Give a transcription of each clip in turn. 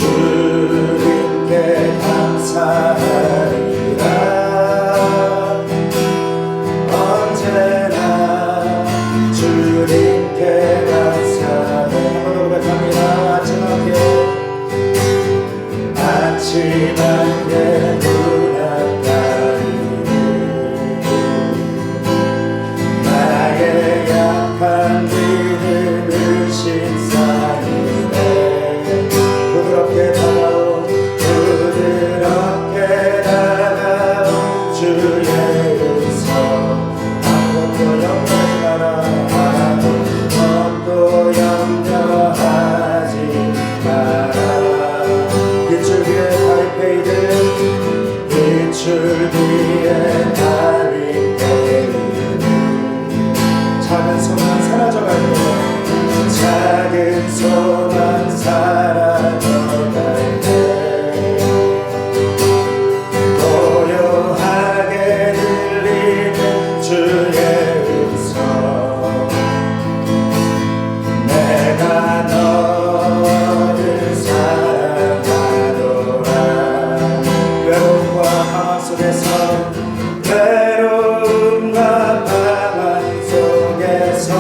주님께 감사하리라. 언제나 주님께 감사해. 한번 더 고백합니다. 아침 함께 문 앞가리네. 나의 약한 믿음을 신사이네. 부드럽게 다가온 주의 음성. 아무것도 염려하지 마라. 아무것도 염려하지 마라. 빛줄 위에 달인 베이드, 빛줄 위에 달인 베이드. 작은 소망 사라져갈 때, 작은 소망 사라져갈 때, 고요하게 들리는 주의 음성. 내가 너를 사랑하노라. 외로움과 방황 속에서, 외로움과 방황 속에서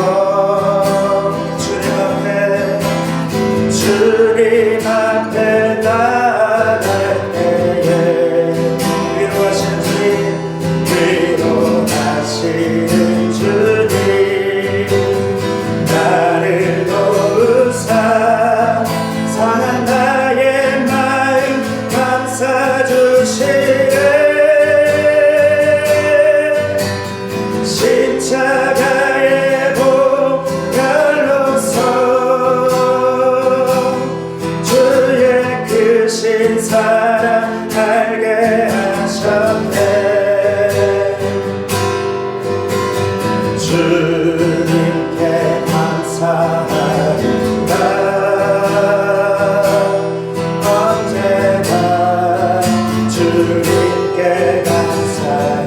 주님 앞에 나갈 때에 위로하시는 주님, 나를 도우사 상한 나의 마음 감싸 주시네. 십자가의 보혈로서 주의 크신 사랑 알게 하셨네. 주님께 감사하리라. 언제나 주님께 감사해.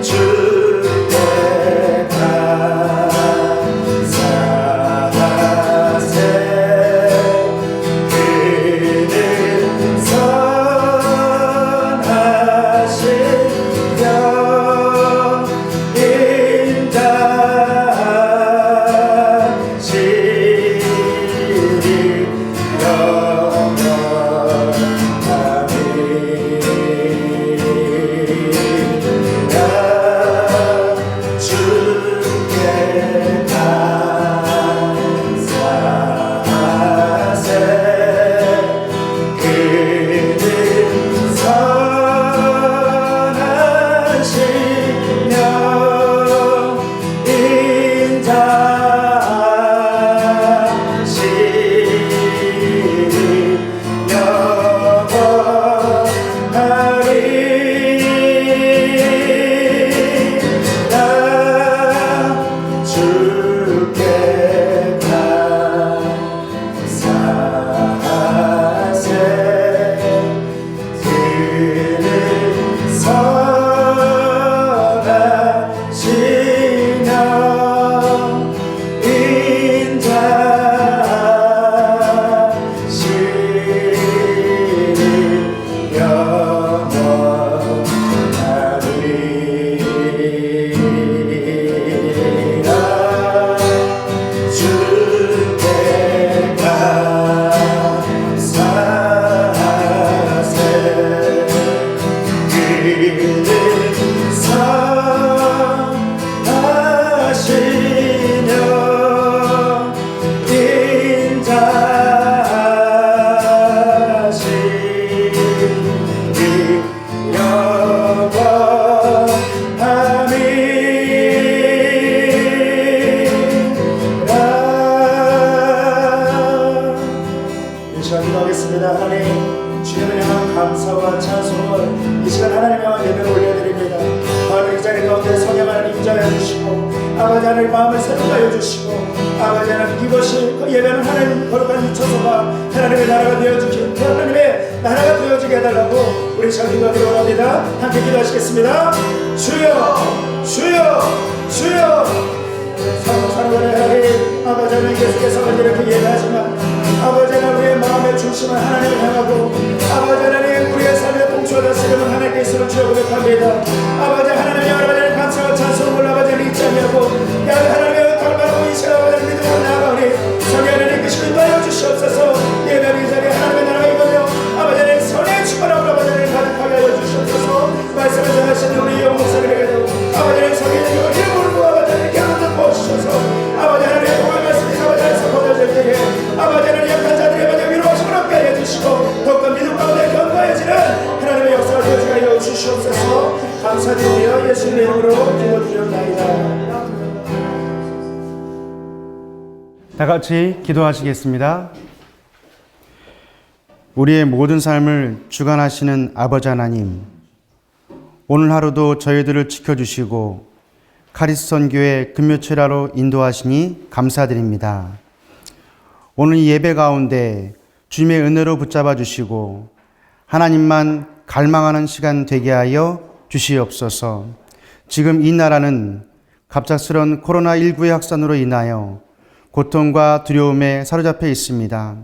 주께 감사하세. 그는 선하시며 감사와 찬송을 이 시간 하나님 향한 예배를 올려드립니다. 바로 이 자리 가운데 성령 하나님 임재하여 주시고, 아버지 하나님 마음을 새롭게 하여 주시고, 아버지 하나님 이것이 예배는 하나님 거룩한 유처소가 하나님의 나라가 되어주기, 하나님의 나라가 되어지게 해달라고 우리 잘 기도하기를 원합니다. 함께 기도하시겠습니다. 주여 주여 주여. 사랑하는 하나님, 아버지 하나님 계속해서 이렇게 예배하지만 아버지 하나님 우리의 마음 중심은 하나님을 향하고 아버지 하나님 우리의 삶에 동초하다 쓰려면 하나님께 있음을 주여 고백합니다. 아버지 하나님 여러분의 감사와 찬송을 아버지를 잊지 아니하고 하나님의 은혜를 바라고 이 시간 아버지를 믿음으로 나아가오니 성령 하나님 이끄시고 인도하여 주시옵소서. 예배의 자리에 하나님의 나라가 임하며 아버지 하나님 선의 축복으로 아버지를 가득하게 하여 주시옵소서. 말씀을 전하시는 우리 영 목사님에게도 아버지 하나님 성령의 힘으로 아버지 하나님 기름을 부어주셔서 아버지 하나님의 복을 말씀이 아버지 하나님 선포될 때에 아버지 하나님 약한 자들의 아버지 위로하심을 얻게 하여 주시고 더욱더 믿음 가운데 견고해지는 하나님의 역사를 되어지게 하여 주시옵소서. 감사드리며 예수님의 이름으로 기도드리옵나이다. 다 같이 기도하시겠습니다. 우리의 모든 삶을 주관하시는 아버지 하나님, 오늘 하루도 저희들을 지켜주시고 카리스선교회 금요철야로 인도하시니 감사드립니다. 오늘 이 예배 가운데 주님의 은혜로 붙잡아 주시고 하나님만 갈망하는 시간 되게 하여 주시옵소서. 지금 이 나라는 갑작스런 코로나19의 확산으로 인하여 고통과 두려움에 사로잡혀 있습니다.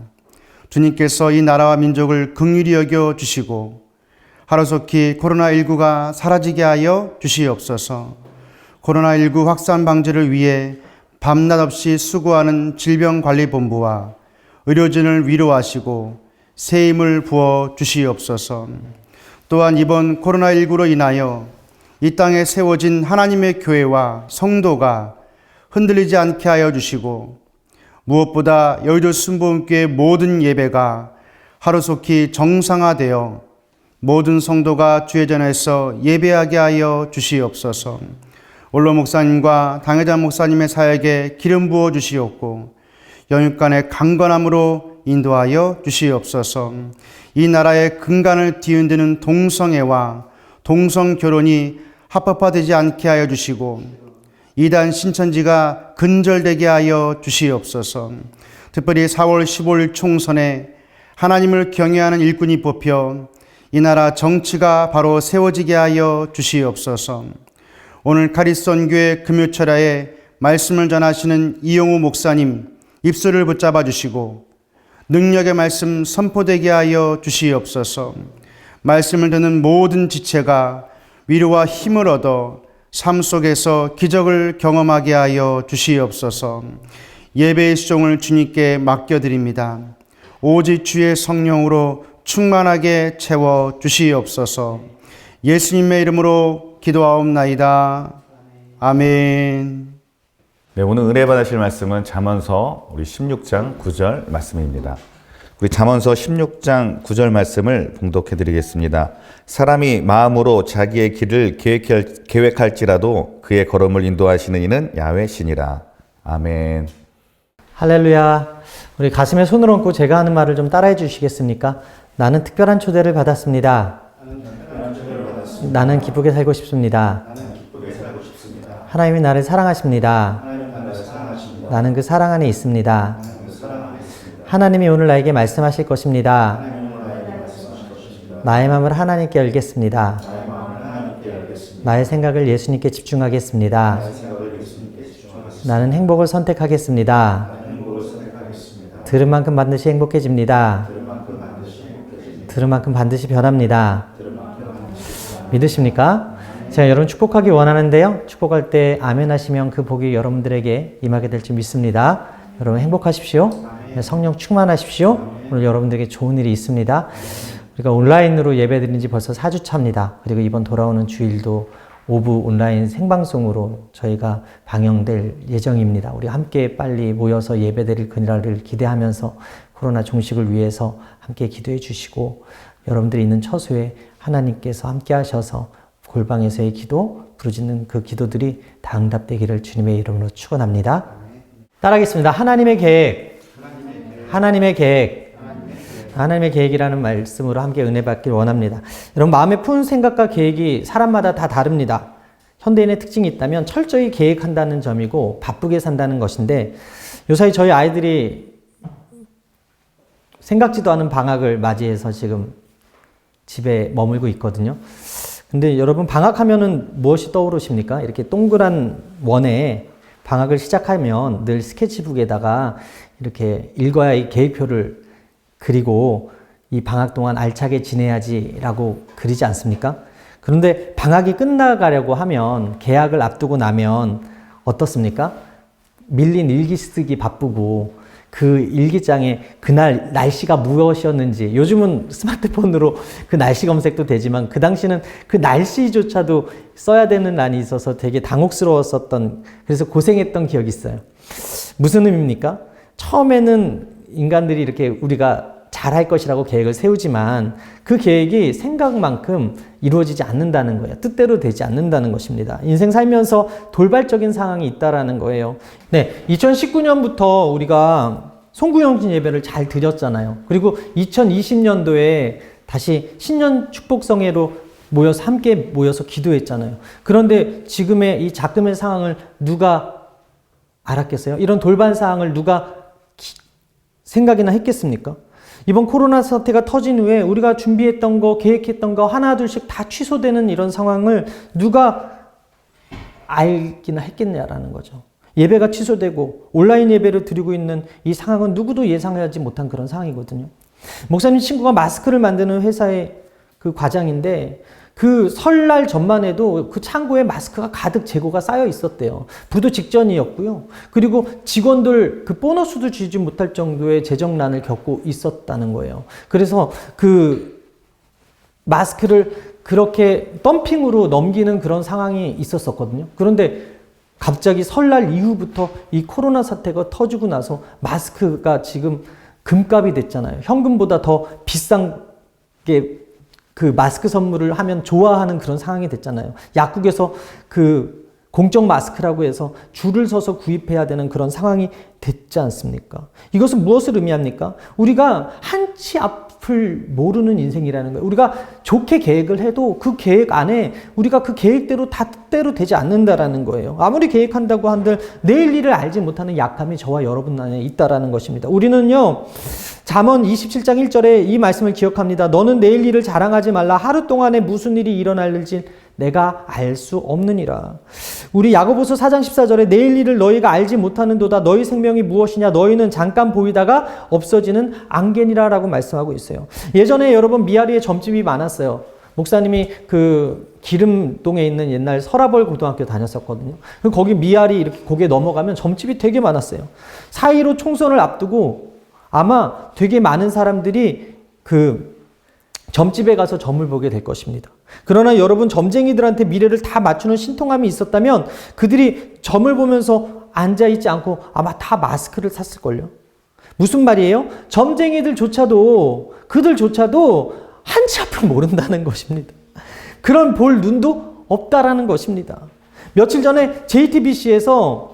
주님께서 이 나라와 민족을 긍휼히 여겨 주시고 하루속히 코로나19가 사라지게 하여 주시옵소서. 코로나19 확산 방지를 위해 밤낮 없이 수고하는 질병관리본부와 의료진을 위로하시고 새 힘을 부어 주시옵소서. 또한 이번 코로나19로 인하여 이 땅에 세워진 하나님의 교회와 성도가 흔들리지 않게 하여 주시고 무엇보다 여의도 순복음교회 모든 예배가 하루속히 정상화되어 모든 성도가 주의 전에서 예배하게 하여 주시옵소서. 원로 목사님과 당회장 목사님의 사역에 기름 부어 주시옵고 영육간의 강건함으로 인도하여 주시옵소서. 이 나라의 근간을 뒤흔드는 동성애와 동성결혼이 합법화되지 않게 하여 주시고 이단 신천지가 근절되게 하여 주시옵소서. 특별히 4월 15일 총선에 하나님을 경외하는 일꾼이 뽑혀 이 나라 정치가 바로 세워지게 하여 주시옵소서. 오늘 카리스선교회 금요철야에 말씀을 전하시는 이용우 목사님 입술을 붙잡아 주시고 능력의 말씀 선포되게 하여 주시옵소서. 말씀을 듣는 모든 지체가 위로와 힘을 얻어 삶 속에서 기적을 경험하게 하여 주시옵소서. 예배의 수종을 주님께 맡겨드립니다. 오직 주의 성령으로 충만하게 채워 주시옵소서. 예수님의 이름으로 기도하옵나이다. 아멘. 네, 오늘 은혜 받으실 말씀은 잠언서 우리 16장 9절 말씀입니다. 우리 잠언서 16장 9절 말씀을 봉독해 드리겠습니다. 사람이 마음으로 자기의 길을 계획할지라도 그의 걸음을 인도하시는 이는 야훼 신이라. 아멘. 할렐루야. 우리 가슴에 손을 얹고 제가 하는 말을 좀 따라해 주시겠습니까? 나는 특별한 초대를 받았습니다. 나는 기쁘게 살고 싶습니다. 하나님이 나를 사랑하십니다. 나는 그 사랑 안에 있습니다. 하나님이 오늘 나에게 말씀하실 것입니다. 나의 마음을 하나님께 열겠습니다. 나의 생각을 예수님께 집중하겠습니다. 나는 행복을 선택하겠습니다. 들은 만큼 반드시 행복해집니다. 들은 만큼 반드시 변합니다. 믿으십니까? 제가 여러분 축복하기 원하는데요. 축복할 때 아멘 하시면 그 복이 여러분들에게 임하게 될 줄 믿습니다. 여러분 행복하십시오. 성령 충만하십시오. 오늘 여러분들에게 좋은 일이 있습니다. 우리가 온라인으로 예배드린 지 벌써 4주 차입니다. 그리고 이번 돌아오는 주일도 오브 온라인 생방송으로 저희가 방영될 예정입니다. 우리 함께 빨리 모여서 예배드릴 그날을 기대하면서 코로나 종식을 위해서 함께 기도해 주시고 여러분들이 있는 처소에 하나님께서 함께 하셔서 골방에서의 기도, 부르짖는 그 기도들이 다 응답되기를 주님의 이름으로 축원합니다. 따라하겠습니다. 하나님의 계획. 하나님의 계획. 하나님의 계획이라는 말씀으로 함께 은혜 받길 원합니다. 여러분 마음에 푸는 생각과 계획이 사람마다 다 다릅니다. 현대인의 특징이 있다면 철저히 계획한다는 점이고 바쁘게 산다는 것인데 요사이 저희 아이들이 생각지도 않은 방학을 맞이해서 지금 집에 머물고 있거든요. 근데 여러분 방학하면은 무엇이 떠오르십니까? 이렇게 동그란 원에 방학을 시작하면 늘 스케치북에다가 이렇게 읽어야 이 계획표를 그리고 이 방학 동안 알차게 지내야지라고 그러지 않습니까? 그런데 방학이 끝나가려고 하면, 개학을 앞두고 나면 어떻습니까? 밀린 일기 쓰기 바쁘고 그 일기장에 그날 날씨가 무엇이었는지, 요즘은 스마트폰으로 그 날씨 검색도 되지만 그 당시는 그 날씨조차도 써야 되는 난이 있어서 되게 당혹스러웠었던, 그래서 고생했던 기억이 있어요. 무슨 의미입니까? 처음에는 인간들이 이렇게 우리가 잘할 것이라고 계획을 세우지만 그 계획이 생각만큼 이루어지지 않는다는 거예요. 뜻대로 되지 않는다는 것입니다. 인생 살면서 돌발적인 상황이 있다라는 거예요. 네, 2019년부터 우리가 송구영신 예배를 잘 드렸잖아요. 그리고 2020년도에 다시 신년 축복성회로 모여서 함께 모여서 기도했잖아요. 그런데 지금의 이 작금의 상황을 누가 알았겠어요? 이런 돌발 상황을 누가 생각이나 했겠습니까? 이번 코로나 사태가 터진 후에 우리가 준비했던 거, 계획했던 거 하나 둘씩 다 취소되는 이런 상황을 누가 알기나 했겠냐라는 거죠. 예배가 취소되고 온라인 예배를 드리고 있는 이 상황은 누구도 예상하지 못한 그런 상황이거든요. 목사님 친구가 마스크를 만드는 회사의 그 과장인데, 그 설날 전만 해도 그 창고에 마스크가 가득 재고가 쌓여 있었대요. 부도 직전이었고요. 그리고 직원들 그 보너스도 주지 못할 정도의 재정난을 겪고 있었다는 거예요. 그래서 그 마스크를 그렇게 덤핑으로 넘기는 그런 상황이 있었었거든요. 그런데 갑자기 설날 이후부터 이 코로나 사태가 터지고 나서 마스크가 지금 금값이 됐잖아요. 현금보다 더 비싼 게 그 마스크 선물을 하면 좋아하는 그런 상황이 됐잖아요. 약국에서 그 공적 마스크라고 해서 줄을 서서 구입해야 되는 그런 상황이 됐지 않습니까? 이것은 무엇을 의미합니까? 우리가 한치 앞을 모르는 인생이라는 거예요. 우리가 좋게 계획을 해도 그 계획 안에 우리가 그 계획대로 다 뜻대로 되지 않는다라는 거예요. 아무리 계획한다고 한들 내일 일을 알지 못하는 약함이 저와 여러분 안에 있다라는 것입니다. 우리는요, 잠언 27장 1절에 이 말씀을 기억합니다. 너는 내일 일을 자랑하지 말라. 하루 동안에 무슨 일이 일어날지 내가 알 수 없느니라. 우리 야고보서 4장 14절에 내일 일을 너희가 알지 못하는도다. 너희 생명이 무엇이냐? 너희는 잠깐 보이다가 없어지는 안개니라 라고 말씀하고 있어요. 예전에 여러분 미아리에 점집이 많았어요. 목사님이 그 기름동에 있는 옛날 서라벌 고등학교 다녔었거든요. 거기 미아리 이렇게 고개 넘어가면 점집이 되게 많았어요. 4.15 총선을 앞두고 아마 되게 많은 사람들이 그 점집에 가서 점을 보게 될 것입니다. 그러나 여러분, 점쟁이들한테 미래를 다 맞추는 신통함이 있었다면 그들이 점을 보면서 앉아있지 않고 아마 다 마스크를 샀을걸요. 무슨 말이에요? 점쟁이들조차도, 그들조차도 한치 앞을 모른다는 것입니다. 그런 볼 눈도 없다라는 것입니다. 며칠 전에 JTBC에서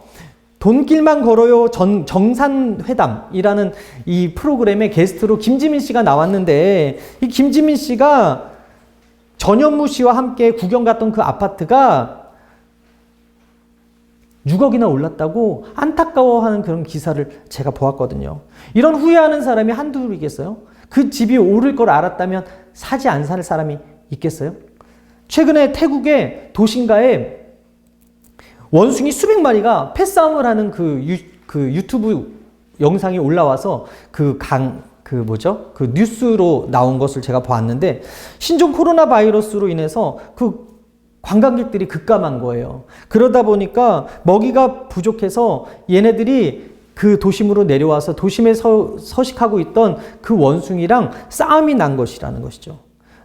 돈길만 걸어요 정산회담이라는 이 프로그램의 게스트로 김지민 씨가 나왔는데, 이 김지민 씨가 전현무 씨와 함께 구경 갔던 그 아파트가 6억이나 올랐다고 안타까워하는 그런 기사를 제가 보았거든요. 이런 후회하는 사람이 한둘이겠어요? 그 집이 오를 걸 알았다면 사지 안 살 사람이 있겠어요? 최근에 태국의 도심가에 원숭이 수백 마리가 패싸움을 하는 그 유튜브 영상이 올라와서 그 뉴스로 나온 것을 제가 보았는데, 신종 코로나 바이러스로 인해서 그 관광객들이 급감한 거예요. 그러다 보니까 먹이가 부족해서 얘네들이 그 도심으로 내려와서 도심에 서식하고 있던 그 원숭이랑 싸움이 난 것이라는 것이죠.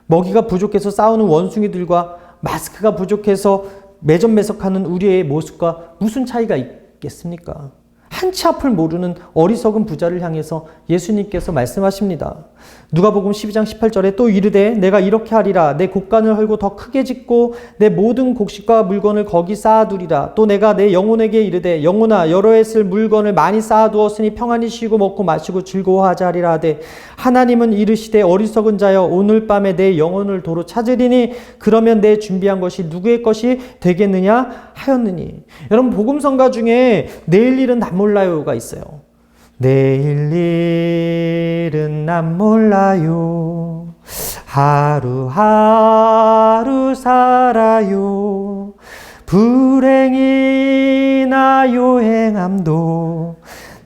먹이가 부족해서 싸우는 원숭이들과 마스크가 부족해서 매점매석하는 우리의 모습과 무슨 차이가 있겠습니까? 한치 앞을 모르는 어리석은 부자를 향해서 예수님께서 말씀하십니다. 누가복음 12장 18절에 또 이르되 내가 이렇게 하리라. 내 곡간을 헐고 더 크게 짓고 내 모든 곡식과 물건을 거기 쌓아두리라. 또 내가 내 영혼에게 이르되 영혼아 여러 해 쓸 물건을 많이 쌓아두었으니 평안히 쉬고 먹고 마시고 즐거워하자 하리라 하되, 하나님은 이르시되 어리석은 자여 오늘 밤에 내 영혼을 도로 찾으리니 그러면 내 준비한 것이 누구의 것이 되겠느냐 하였느니. 여러분, 복음성가 중에 내일 일은 난 몰라요가 있어요. 내일 일은 난 몰라요. 하루하루 살아요. 불행이나 요행함도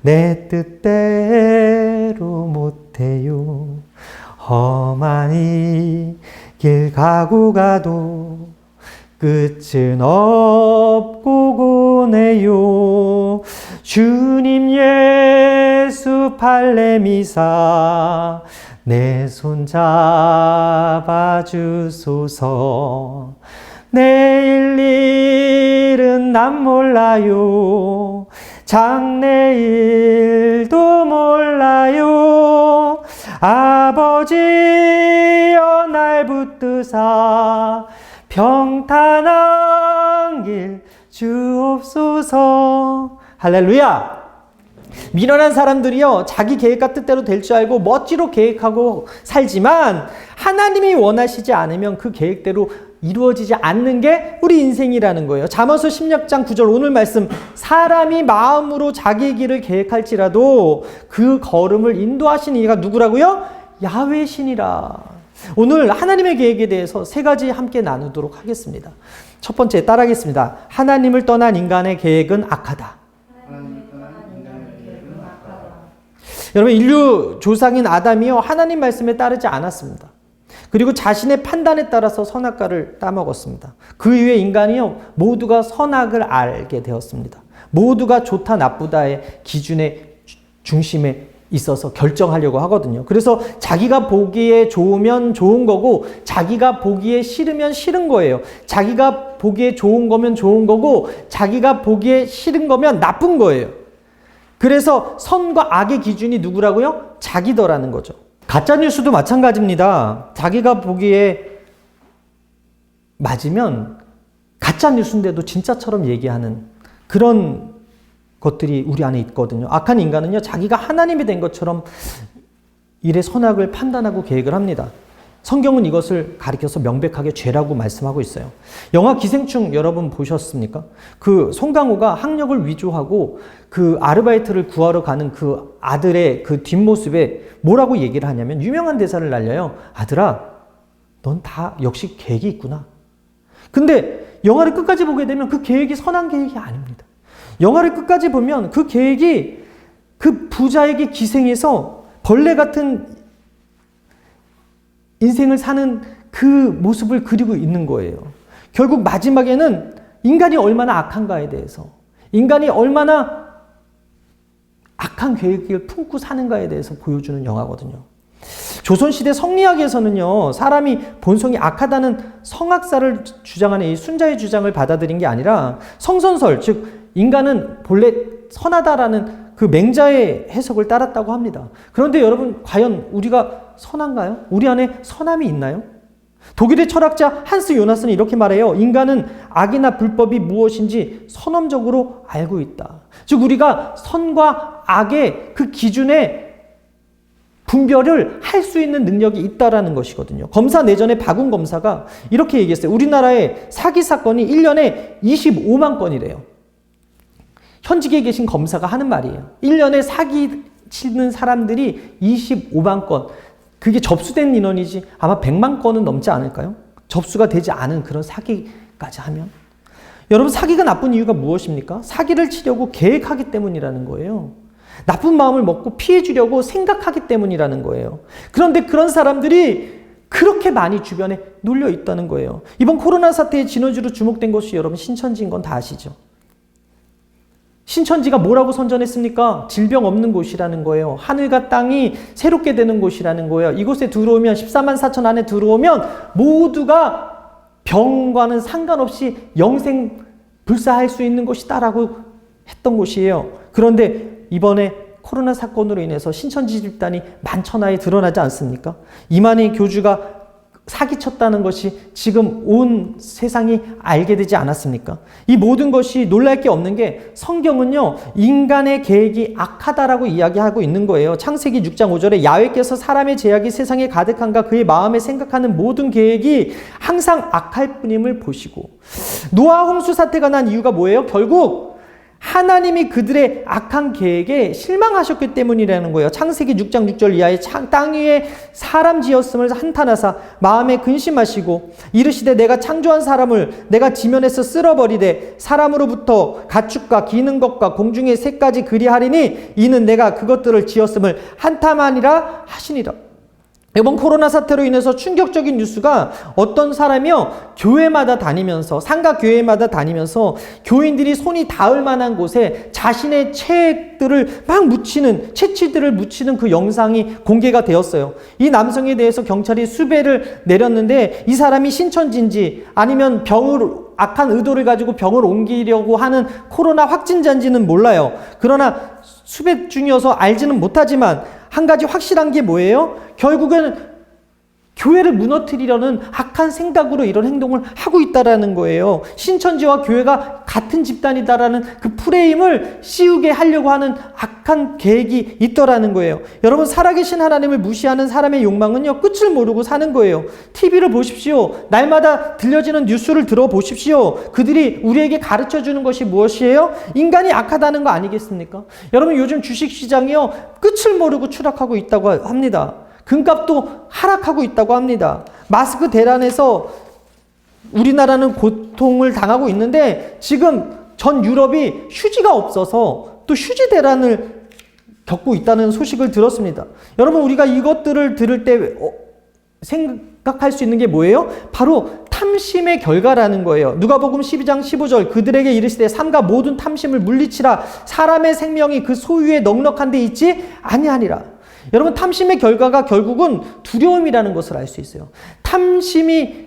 내 뜻대로 못 못해요. 험한 이 길 가고 가도 끝은 없고 고네요. 주님 예수 발레미사 내 손 잡아주소서. 내일 일은 난 몰라요. 장래일도 몰라요. 아버지여 날 붙드사 평탄한 길 주옵소서. 할렐루야. 미련한 사람들이요, 자기 계획과 뜻대로 될 줄 알고 멋지로 계획하고 살지만 하나님이 원하시지 않으면 그 계획대로 이루어지지 않는 게 우리 인생이라는 거예요. 잠언서 16장 9절 오늘 말씀, 사람이 마음으로 자기 길을 계획할지라도 그 걸음을 인도하시는 이가 누구라고요? 야훼 신이라. 오늘 하나님의 계획에 대해서 세 가지 함께 나누도록 하겠습니다. 첫 번째 따라하겠습니다. 하나님을 떠난 인간의 계획은 악하다. 여러분, 인류 조상인 아담이요, 하나님 말씀에 따르지 않았습니다. 그리고 자신의 판단에 따라서 선악과를 따먹었습니다. 그 이후에 인간이요, 모두가 선악을 알게 되었습니다. 모두가 좋다 나쁘다의 기준의 중심에 있어서 결정하려고 하거든요. 그래서 자기가 보기에 좋으면 좋은 거고 자기가 보기에 싫으면 싫은 거예요. 자기가 보기에 좋은 거면 좋은 거고 자기가 보기에 싫은 거면 나쁜 거예요. 그래서 선과 악의 기준이 누구라고요? 자기더라는 거죠. 가짜뉴스도 마찬가지입니다. 자기가 보기에 맞으면 가짜뉴스인데도 진짜처럼 얘기하는 그런 것들이 우리 안에 있거든요. 악한 인간은요, 자기가 하나님이 된 것처럼 일의 선악을 판단하고 계획을 합니다. 성경은 이것을 가리켜서 명백하게 죄라고 말씀하고 있어요. 영화 기생충 여러분 보셨습니까? 그 송강호가 학력을 위조하고 그 아르바이트를 구하러 가는 그 아들의 그 뒷모습에 뭐라고 얘기를 하냐면 유명한 대사를 날려요. 아들아, 넌 다 역시 계획이 있구나. 근데 영화를 끝까지 보게 되면 그 계획이 선한 계획이 아닙니다. 영화를 끝까지 보면 그 계획이 그 부자에게 기생해서 벌레 같은 인생을 사는 그 모습을 그리고 있는 거예요. 결국 마지막에는 인간이 얼마나 악한가에 대해서, 인간이 얼마나 악한 계획을 품고 사는가에 대해서 보여주는 영화거든요. 조선시대 성리학에서는요, 사람이 본성이 악하다는 성악사를 주장하는 이 순자의 주장을 받아들인 게 아니라 성선설, 즉 인간은 본래 선하다라는 그 맹자의 해석을 따랐다고 합니다. 그런데 여러분, 과연 우리가 선한가요? 우리 안에 선함이 있나요? 독일의 철학자 한스 요나스는 이렇게 말해요. 인간은 악이나 불법이 무엇인지 선험적으로 알고 있다. 즉 우리가 선과 악의 그 기준에 분별을 할 수 있는 능력이 있다라는 것이거든요. 검사 내전의 박웅 검사가 이렇게 얘기했어요. 우리나라의 사기 사건이 1년에 25만 건이래요. 현직에 계신 검사가 하는 말이에요. 1년에 사기 치는 사람들이 25만 건. 그게 접수된 인원이지 아마 100만 건은 넘지 않을까요? 접수가 되지 않은 그런 사기까지 하면. 여러분, 사기가 나쁜 이유가 무엇입니까? 사기를 치려고 계획하기 때문이라는 거예요. 나쁜 마음을 먹고 피해 주려고 생각하기 때문이라는 거예요. 그런데 그런 사람들이 그렇게 많이 주변에 눌려 있다는 거예요. 이번 코로나 사태의 진원지로 주목된 곳이 여러분 신천지인 건 다 아시죠? 신천지가 뭐라고 선전했습니까? 질병 없는 곳이라는 거예요. 하늘과 땅이 새롭게 되는 곳이라는 거예요. 이곳에 들어오면 14만 4천 안에 들어오면 모두가 병과는 상관없이 영생 불사할 수 있는 곳이다라고 했던 곳이에요. 그런데 이번에 코로나 사건으로 인해서 신천지 집단이 만천하에 드러나지 않습니까? 이만희 교주가 사기쳤다는 것이 지금 온 세상이 알게 되지 않았습니까? 이 모든 것이 놀랄 게 없는 게 성경은요, 인간의 계획이 악하다라고 이야기하고 있는 거예요. 창세기 6장 5절에 야훼께서 사람의 제약이 세상에 가득한가 그의 마음에 생각하는 모든 계획이 항상 악할 뿐임을 보시고, 노아 홍수 사태가 난 이유가 뭐예요? 결국 하나님이 그들의 악한 계획에 실망하셨기 때문이라는 거예요. 창세기 6장 6절 이하에 땅 위에 사람 지었음을 한탄하사 마음에 근심하시고 이르시되 내가 창조한 사람을 내가 지면에서 쓸어버리되 사람으로부터 가축과 기는 것과 공중의 새까지 그리하리니 이는 내가 그것들을 지었음을 한탄하니라 하시니라. 이번 코로나 사태로 인해서 충격적인 뉴스가 어떤 사람이요, 교회마다 다니면서, 상가 교회마다 다니면서 교인들이 손이 닿을 만한 곳에 자신의 채들을 막 묻히는, 채취들을 묻히는 그 영상이 공개가 되었어요. 이 남성에 대해서 경찰이 수배를 내렸는데 이 사람이 신천지인지 아니면 악한 의도를 가지고 병을 옮기려고 하는 코로나 확진자인지는 몰라요. 그러나 수배 중이어서 알지는 못하지만 한 가지 확실한 게 뭐예요? 결국은 교회를 무너뜨리려는 악한 생각으로 이런 행동을 하고 있다라는 거예요. 신천지와 교회가 같은 집단이다라는 그 프레임을 씌우게 하려고 하는 악한 계획이 있더라는 거예요. 여러분, 살아계신 하나님을 무시하는 사람의 욕망은요, 끝을 모르고 사는 거예요. TV를 보십시오. 날마다 들려지는 뉴스를 들어보십시오. 그들이 우리에게 가르쳐주는 것이 무엇이에요? 인간이 악하다는 거 아니겠습니까? 여러분, 요즘 주식시장이요, 끝을 모르고 추락하고 있다고 합니다. 금값도 하락하고 있다고 합니다. 마스크 대란에서 우리나라는 고통을 당하고 있는데 지금 전 유럽이 휴지가 없어서 또 휴지 대란을 겪고 있다는 소식을 들었습니다. 여러분, 우리가 이것들을 들을 때 생각할 수 있는 게 뭐예요? 바로 탐심의 결과라는 거예요. 누가복음 12장 15절 그들에게 이르시되 삼가 모든 탐심을 물리치라 사람의 생명이 그 소유에 넉넉한 데 있지 아니하니라. 여러분, 탐심의 결과가 결국은 두려움이라는 것을 알 수 있어요. 탐심이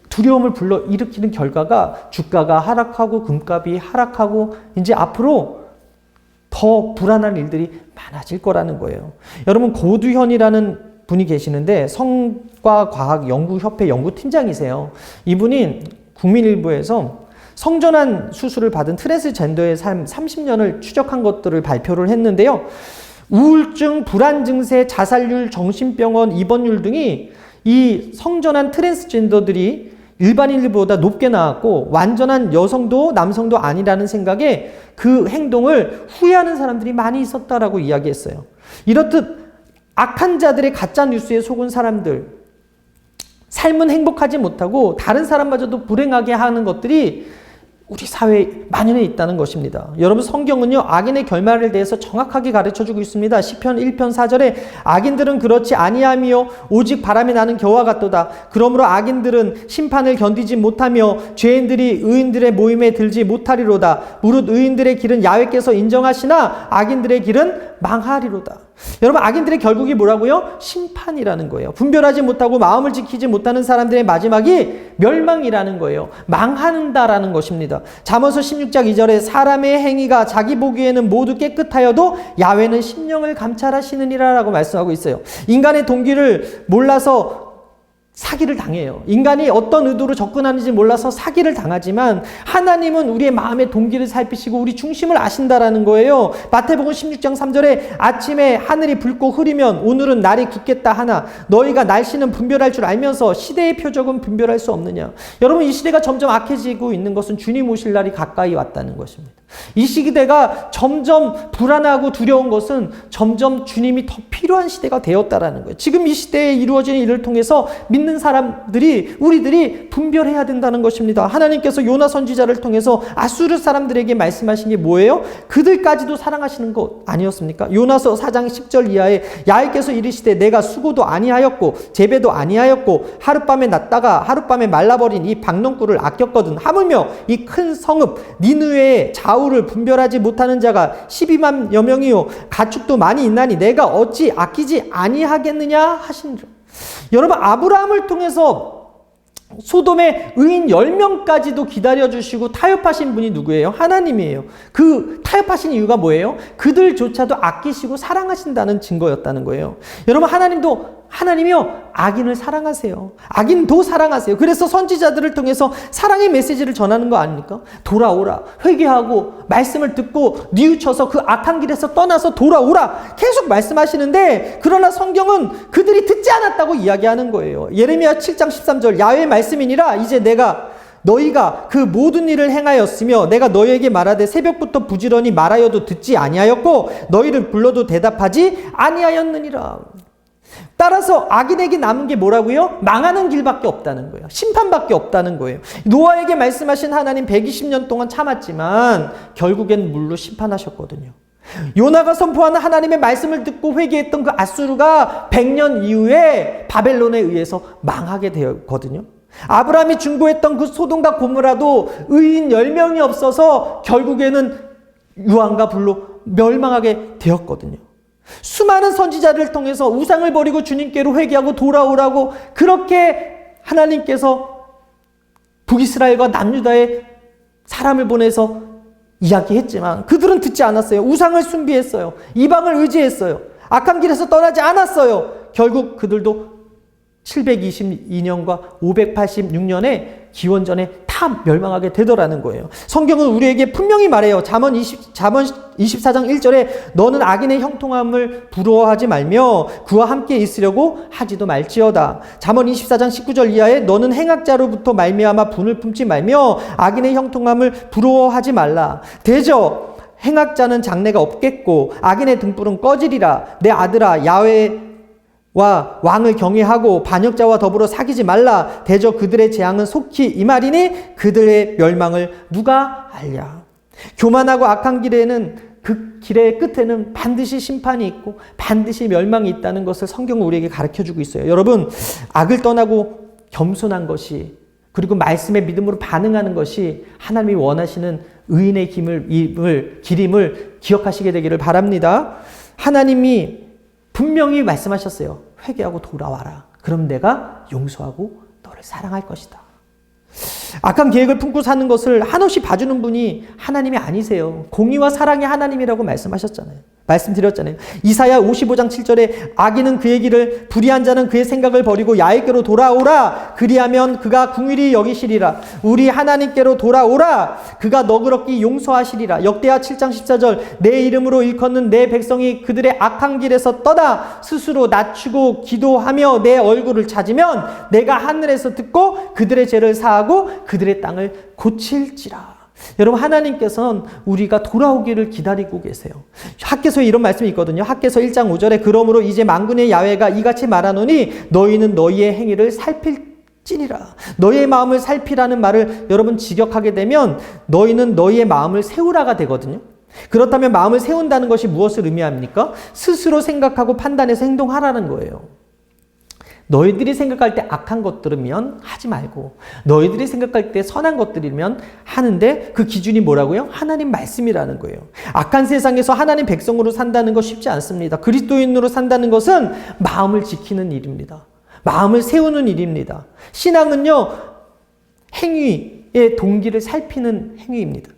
두려움을 불러일으키는 결과가 주가가 하락하고 금값이 하락하고 이제 앞으로 더 불안한 일들이 많아질 거라는 거예요. 여러분, 고두현이라는 분이 계시는데 성과과학연구협회 연구팀장이세요. 이분이 국민일보에서 성전환 수술을 받은 트랜스젠더의 삶 30년을 추적한 것들을 발표를 했는데요. 우울증, 불안 증세, 자살률, 정신병원 입원율 등이 이 성전환 트랜스젠더들이 일반인들보다 높게 나왔고 완전한 여성도 남성도 아니라는 생각에 그 행동을 후회하는 사람들이 많이 있었다라고 이야기했어요. 이렇듯 악한 자들의 가짜 뉴스에 속은 사람들, 삶은 행복하지 못하고 다른 사람마저도 불행하게 하는 것들이 우리 사회에 만연해 있다는 것입니다. 여러분, 성경은요, 악인의 결말에 대해서 정확하게 가르쳐주고 있습니다. 시편 1편 4절에 악인들은 그렇지 아니하며 오직 바람이 나는 겨와 같도다. 그러므로 악인들은 심판을 견디지 못하며 죄인들이 의인들의 모임에 들지 못하리로다. 무릇 의인들의 길은 야훼께서 인정하시나 악인들의 길은 망하리로다. 여러분, 악인들의 결국이 뭐라고요? 심판이라는 거예요. 분별하지 못하고 마음을 지키지 못하는 사람들의 마지막이 멸망이라는 거예요. 망한다라는 것입니다. 잠언서 16장 2절에 사람의 행위가 자기 보기에는 모두 깨끗하여도 야훼는 심령을 감찰하시느니라 라고 말씀하고 있어요. 인간의 동기를 몰라서 사기를 당해요. 인간이 어떤 의도로 접근하는지 몰라서 사기를 당하지만 하나님은 우리의 마음의 동기를 살피시고 우리 중심을 아신다라는 거예요. 마태복음 16장 3절에 아침에 하늘이 붉고 흐리면 오늘은 날이 굳겠다 하나 너희가 날씨는 분별할 줄 알면서 시대의 표적은 분별할 수 없느냐. 여러분, 이 시대가 점점 악해지고 있는 것은 주님 오실 날이 가까이 왔다는 것입니다. 이 시대가 점점 불안하고 두려운 것은 점점 주님이 더 필요한 시대가 되었다라는 거예요. 지금 이 시대에 이루어지는 일을 통해서 믿는 사람들이, 우리들이 분별해야 된다는 것입니다. 하나님께서 요나 선지자를 통해서 아수르 사람들에게 말씀하신 게 뭐예요? 그들까지도 사랑하시는 것 아니었습니까? 요나서 4장 10절 이하에 야훼께서 이르시되 내가 수고도 아니하였고 재배도 아니하였고 하룻밤에 났다가 하룻밤에 말라버린 이 박농꿀을 아꼈거든. 하물며 이 큰 성읍 니느웨의 좌우를 분별하지 못하는 자가 12만여 명이요 가축도 많이 있나니 내가 어찌 아끼지 아니하겠느냐 하시니라. 여러분, 아브라함을 통해서 소돔의 의인 10명까지도 기다려주시고 타협하신 분이 누구예요? 하나님이에요. 그 타협하신 이유가 뭐예요? 그들조차도 아끼시고 사랑하신다는 증거였다는 거예요. 여러분, 하나님이요, 악인을 사랑하세요. 악인도 사랑하세요. 그래서 선지자들을 통해서 사랑의 메시지를 전하는 거 아닙니까? 돌아오라, 회개하고 말씀을 듣고 뉘우쳐서 그 악한 길에서 떠나서 돌아오라 계속 말씀하시는데, 그러나 성경은 그들이 듣지 않았다고 이야기하는 거예요. 예레미야 7장 13절 야훼의 말씀이니라 이제 내가 너희가 그 모든 일을 행하였으며 내가 너희에게 말하되 새벽부터 부지런히 말하여도 듣지 아니하였고 너희를 불러도 대답하지 아니하였느니라. 따라서 악인에게 남은 게 뭐라고요? 망하는 길밖에 없다는 거예요. 심판밖에 없다는 거예요. 노아에게 말씀하신 하나님 120년 동안 참았지만 결국엔 물로 심판하셨거든요. 요나가 선포하는 하나님의 말씀을 듣고 회개했던 그 아수르가 100년 이후에 바벨론에 의해서 망하게 되었거든요. 아브라함이 중보했던 그 소돔과 고모라도 의인 10명이 없어서 결국에는 유황과 불로 멸망하게 되었거든요. 수많은 선지자를 통해서 우상을 버리고 주님께로 회개하고 돌아오라고 그렇게 하나님께서 북이스라엘과 남유다에 사람을 보내서 이야기했지만 그들은 듣지 않았어요. 우상을 숭배했어요. 이방을 의지했어요. 악한 길에서 떠나지 않았어요. 결국 그들도 722년과 586년에 기원전에 다 멸망하게 되더라는 거예요. 성경은 우리에게 분명히 말해요. 잠언 24장 1절에 너는 악인의 형통함을 부러워하지 말며 그와 함께 있으려고 하지도 말지어다. 잠언 24장 19절 이하에 너는 행악자로부터 말미암아 분을 품지 말며 악인의 형통함을 부러워하지 말라. 대저 행악자는 장래가 없겠고 악인의 등불은 꺼지리라. 내 아들아 야훼와 왕을 경외하고 반역자와 더불어 사귀지 말라. 대저 그들의 재앙은 속히 임하리니 그들의 멸망을 누가 알랴. 교만하고 악한 길에는 그 길의 끝에는 반드시 심판이 있고 반드시 멸망이 있다는 것을 성경은 우리에게 가르쳐주고 있어요. 여러분, 악을 떠나고 겸손한 것이 그리고 말씀에 믿음으로 반응하는 것이 하나님이 원하시는 의인의 길임을 기억하시게 되기를 바랍니다. 하나님이 분명히 말씀하셨어요. 회개하고 돌아와라. 그럼 내가 용서하고 너를 사랑할 것이다. 악한 계획을 품고 사는 것을 한없이 봐주는 분이 하나님이 아니세요. 공의와 사랑의 하나님이라고 말씀드렸잖아요. 이사야 55장 7절에 악인은 그의 길을 불의한 자는 그의 생각을 버리고 야훼께로 돌아오라. 그리하면 그가 궁휼히 여기시리라. 우리 하나님께로 돌아오라. 그가 너그럽게 용서하시리라. 역대하 7장 14절 내 이름으로 일컫는 내 백성이 그들의 악한 길에서 떠나 스스로 낮추고 기도하며 내 얼굴을 찾으면 내가 하늘에서 듣고 그들의 죄를 사하고 그들의 땅을 고칠지라. 여러분, 하나님께서는 우리가 돌아오기를 기다리고 계세요. 학개서에 이런 말씀이 있거든요. 학개서 1장 5절에 그러므로 이제 만군의 야훼가 이같이 말하노니 너희는 너희의 행위를 살필지니라. 너희의 마음을 살피라는 말을 여러분 직역하게 되면 너희는 너희의 마음을 세우라가 되거든요. 그렇다면 마음을 세운다는 것이 무엇을 의미합니까? 스스로 생각하고 판단해서 행동하라는 거예요. 너희들이 생각할 때 악한 것들이면 하지 말고 너희들이 생각할 때 선한 것들이면 하는데 그 기준이 뭐라고요? 하나님 말씀이라는 거예요. 악한 세상에서 하나님 백성으로 산다는 거 쉽지 않습니다. 그리스도인으로 산다는 것은 마음을 지키는 일입니다. 마음을 세우는 일입니다. 신앙은요, 행위의 동기를 살피는 행위입니다.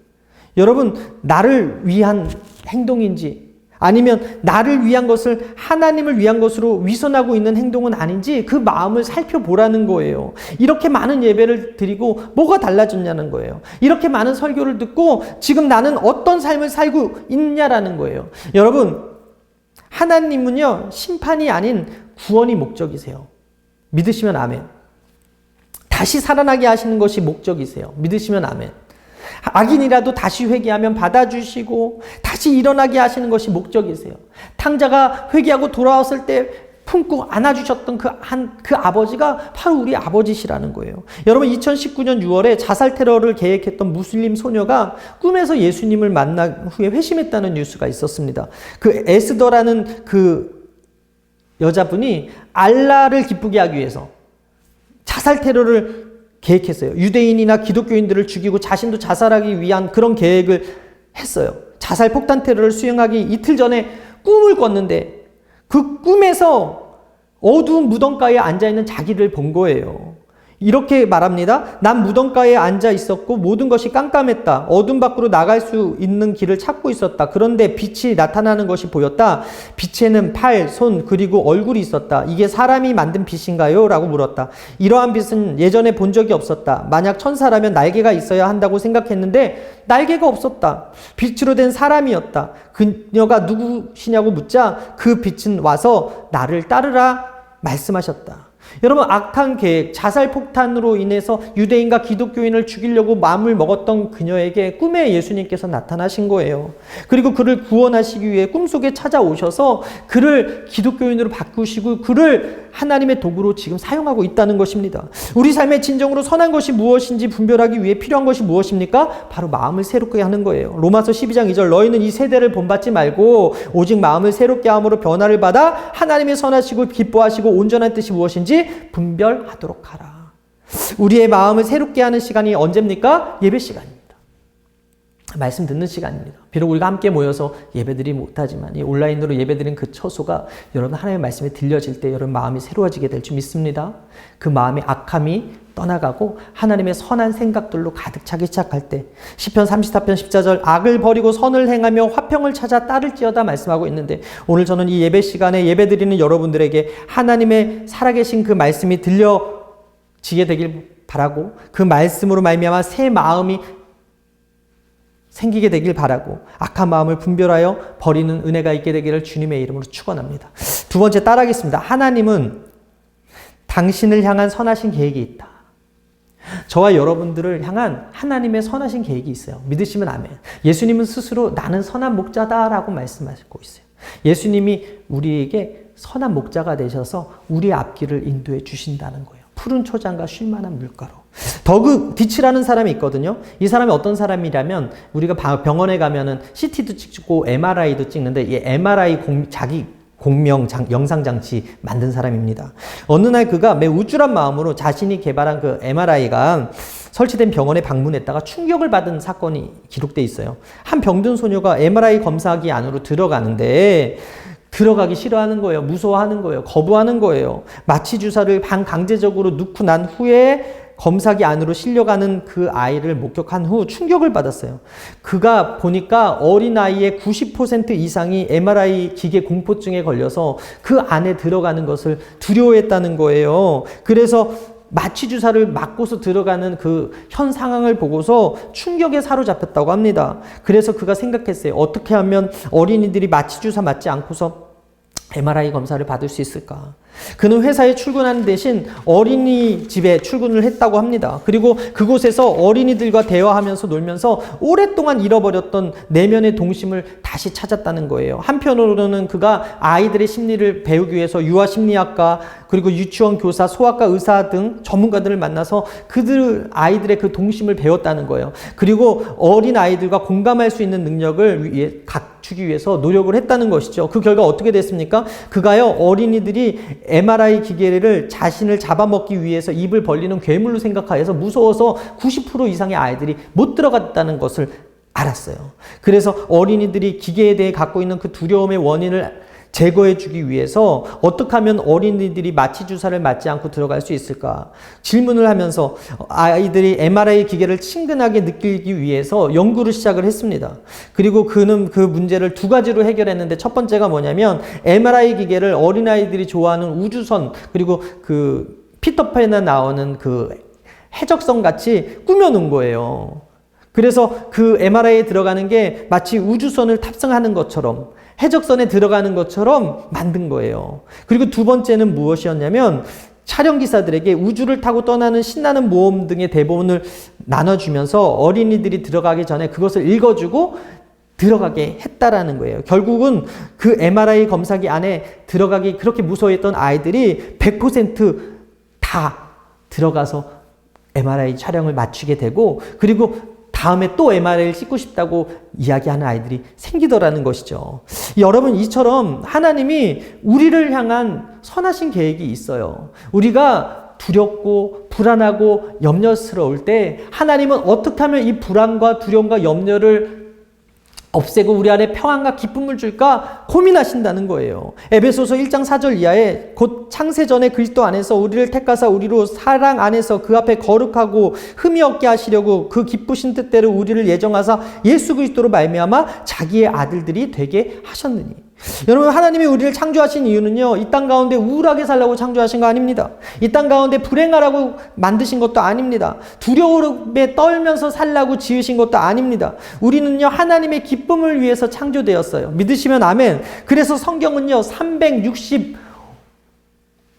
여러분, 나를 위한 행동인지 아니면 나를 위한 것을 하나님을 위한 것으로 위선하고 있는 행동은 아닌지 그 마음을 살펴보라는 거예요. 이렇게 많은 예배를 드리고 뭐가 달라졌냐는 거예요. 이렇게 많은 설교를 듣고 지금 나는 어떤 삶을 살고 있냐라는 거예요. 여러분, 하나님은요, 심판이 아닌 구원이 목적이세요. 믿으시면 아멘. 다시 살아나게 하시는 것이 목적이세요. 믿으시면 아멘. 악인이라도 다시 회개하면 받아주시고 다시 일어나게 하시는 것이 목적이세요. 탕자가 회개하고 돌아왔을 때 품고 안아주셨던 그 아버지가 바로 우리 아버지시라는 거예요. 여러분, 2019년 6월에 자살 테러를 계획했던 무슬림 소녀가 꿈에서 예수님을 만난 후에 회심했다는 뉴스가 있었습니다. 그 에스더라는 그 여자분이 알라를 기쁘게 하기 위해서 자살 테러를 계획했어요. 유대인이나 기독교인들을 죽이고 자신도 자살하기 위한 그런 계획을 했어요. 자살 폭탄 테러를 수행하기 이틀 전에 꿈을 꿨는데 그 꿈에서 어두운 무덤가에 앉아있는 자기를 본 거예요. 이렇게 말합니다. 난 무덤가에 앉아 있었고 모든 것이 깜깜했다. 어둠 밖으로 나갈 수 있는 길을 찾고 있었다. 그런데 빛이 나타나는 것이 보였다. 빛에는 팔, 손, 그리고 얼굴이 있었다. 이게 사람이 만든 빛인가요? 라고 물었다. 이러한 빛은 예전에 본 적이 없었다. 만약 천사라면 날개가 있어야 한다고 생각했는데 날개가 없었다. 빛으로 된 사람이었다. 그녀가 누구시냐고 묻자 그 빛은 와서 나를 따르라 말씀하셨다. 여러분, 악한 계획, 자살 폭탄으로 인해서 유대인과 기독교인을 죽이려고 마음을 먹었던 그녀에게 꿈에 예수님께서 나타나신 거예요. 그리고 그를 구원하시기 위해 꿈속에 찾아오셔서 그를 기독교인으로 바꾸시고 그를 하나님의 도구로 지금 사용하고 있다는 것입니다. 우리 삶의 진정으로 선한 것이 무엇인지 분별하기 위해 필요한 것이 무엇입니까? 바로 마음을 새롭게 하는 거예요. 로마서 12장 2절, 너희는 이 세대를 본받지 말고 오직 마음을 새롭게 함으로 변화를 받아 하나님의 선하시고 기뻐하시고 온전한 뜻이 무엇인지 분별하도록 하라. 우리의 마음을 새롭게 하는 시간이 언제입니까? 예배 시간입니다. 말씀 듣는 시간입니다. 비록 우리가 함께 모여서 예배드리지 못하지만 이 온라인으로 예배드리는 그 처소가 여러분 하나님의 말씀이 들려질 때 여러분 마음이 새로워지게 될 줄 믿습니다. 그 마음의 악함이 떠나가고 하나님의 선한 생각들로 가득 차기 시작할 때 시편 34편 14절 악을 버리고 선을 행하며 화평을 찾아 따를지어다 말씀하고 있는데 오늘 저는 이 예배 시간에 예배드리는 여러분들에게 하나님의 살아계신 그 말씀이 들려지게 되길 바라고 그 말씀으로 말미암아 새 마음이 생기게 되길 바라고 악한 마음을 분별하여 버리는 은혜가 있게 되기를 주님의 이름으로 축원합니다. 두 번째 따라하겠습니다. 하나님은 당신을 향한 선하신 계획이 있다. 저와 여러분들을 향한 하나님의 선하신 계획이 있어요. 믿으시면 아멘. 예수님은 스스로 나는 선한 목자다라고 말씀하시고 있어요. 예수님이 우리에게 선한 목자가 되셔서 우리의 앞길을 인도해 주신다는 거예요. 푸른 초장과 쉴만한 물가로. 더그 디치라는 사람이 있거든요. 이 사람이 어떤 사람이라면 우리가 병원에 가면은 CT도 찍고 MRI도 찍는데 이 MRI 자기 공명 영상장치 만든 사람입니다. 어느 날 그가 매우 우쭐한 마음으로 자신이 개발한 그 MRI가 설치된 병원에 방문했다가 충격을 받은 사건이 기록돼 있어요. 한 병든 소녀가 MRI 검사기 안으로 들어가는데 들어가기 싫어하는 거예요. 무서워하는 거예요. 거부하는 거예요. 마취 주사를 반강제적으로 넣고 난 후에 검사기 안으로 실려가는 그 아이를 목격한 후 충격을 받았어요. 그가 보니까 어린아이의 90% 이상이 MRI 기계 공포증에 걸려서 그 안에 들어가는 것을 두려워했다는 거예요. 그래서 마취 주사를 맞고서 들어가는 그 현 상황을 보고서 충격에 사로잡혔다고 합니다. 그래서 그가 생각했어요. 어떻게 하면 어린이들이 마취 주사 맞지 않고서 MRI 검사를 받을 수 있을까? 그는 회사에 출근하는 대신 어린이집에 출근을 했다고 합니다. 그리고 그곳에서 어린이들과 대화하면서 놀면서 오랫동안 잃어버렸던 내면의 동심을 다시 찾았다는 거예요. 한편으로는 그가 아이들의 심리를 배우기 위해서 유아심리학과 그리고 유치원 교사, 소아과 의사 등 전문가들을 만나서 아이들의 그 동심을 배웠다는 거예요. 그리고 어린 아이들과 공감할 수 있는 능력을 갖추기 위해서 노력을 했다는 것이죠. 그 결과 어떻게 됐습니까? 그가요, 어린이들이 MRI 기계를 자신을 잡아먹기 위해서 입을 벌리는 괴물로 생각하여서 무서워서 90% 이상의 아이들이 못 들어갔다는 것을 알았어요. 그래서 어린이들이 기계에 대해 갖고 있는 그 두려움의 원인을 제거해 주기 위해서 어떻게 하면 어린이들이 마취 주사를 맞지 않고 들어갈 수 있을까? 질문을 하면서 아이들이 MRI 기계를 친근하게 느끼기 위해서 연구를 시작을 했습니다. 그리고 그는 그 문제를 두 가지로 해결했는데 첫 번째가 뭐냐면 MRI 기계를 어린아이들이 좋아하는 우주선 그리고 그 피터팬에 나오는 그 해적선 같이 꾸며놓은 거예요. 그래서 그 MRI에 들어가는 게 마치 우주선을 탑승하는 것처럼 해적선에 들어가는 것처럼 만든 거예요. 그리고 두 번째는 무엇이었냐면 촬영 기사들에게 우주를 타고 떠나는 신나는 모험 등의 대본을 나눠주면서 어린이들이 들어가기 전에 그것을 읽어주고 들어가게 했다라는 거예요. 결국은 그 MRI 검사기 안에 들어가기 그렇게 무서워했던 아이들이 100% 다 들어가서 MRI 촬영을 마치게 되고 그리고 다음에 또 MRI를 찍고 싶다고 이야기하는 아이들이 생기더라는 것이죠. 여러분, 이처럼 하나님이 우리를 향한 선하신 계획이 있어요. 우리가 두렵고 불안하고 염려스러울 때 하나님은 어떻게 하면 이 불안과 두려움과 염려를 없애고 우리 안에 평안과 기쁨을 줄까 고민하신다는 거예요. 에베소서 1장 4절 이하에 곧 창세전에 그리스도 안에서 우리를 택하사 우리로 사랑 안에서 그 앞에 거룩하고 흠이 없게 하시려고 그 기쁘신 뜻대로 우리를 예정하사 예수 그리스도로 말미암아 자기의 아들들이 되게 하셨느니. 여러분, 하나님이 우리를 창조하신 이유는요, 이 땅 가운데 우울하게 살라고 창조하신 거 아닙니다. 이 땅 가운데 불행하라고 만드신 것도 아닙니다. 두려움에 떨면서 살라고 지으신 것도 아닙니다. 우리는요, 하나님의 기쁨을 위해서 창조되었어요. 믿으시면 아멘. 그래서 성경은요,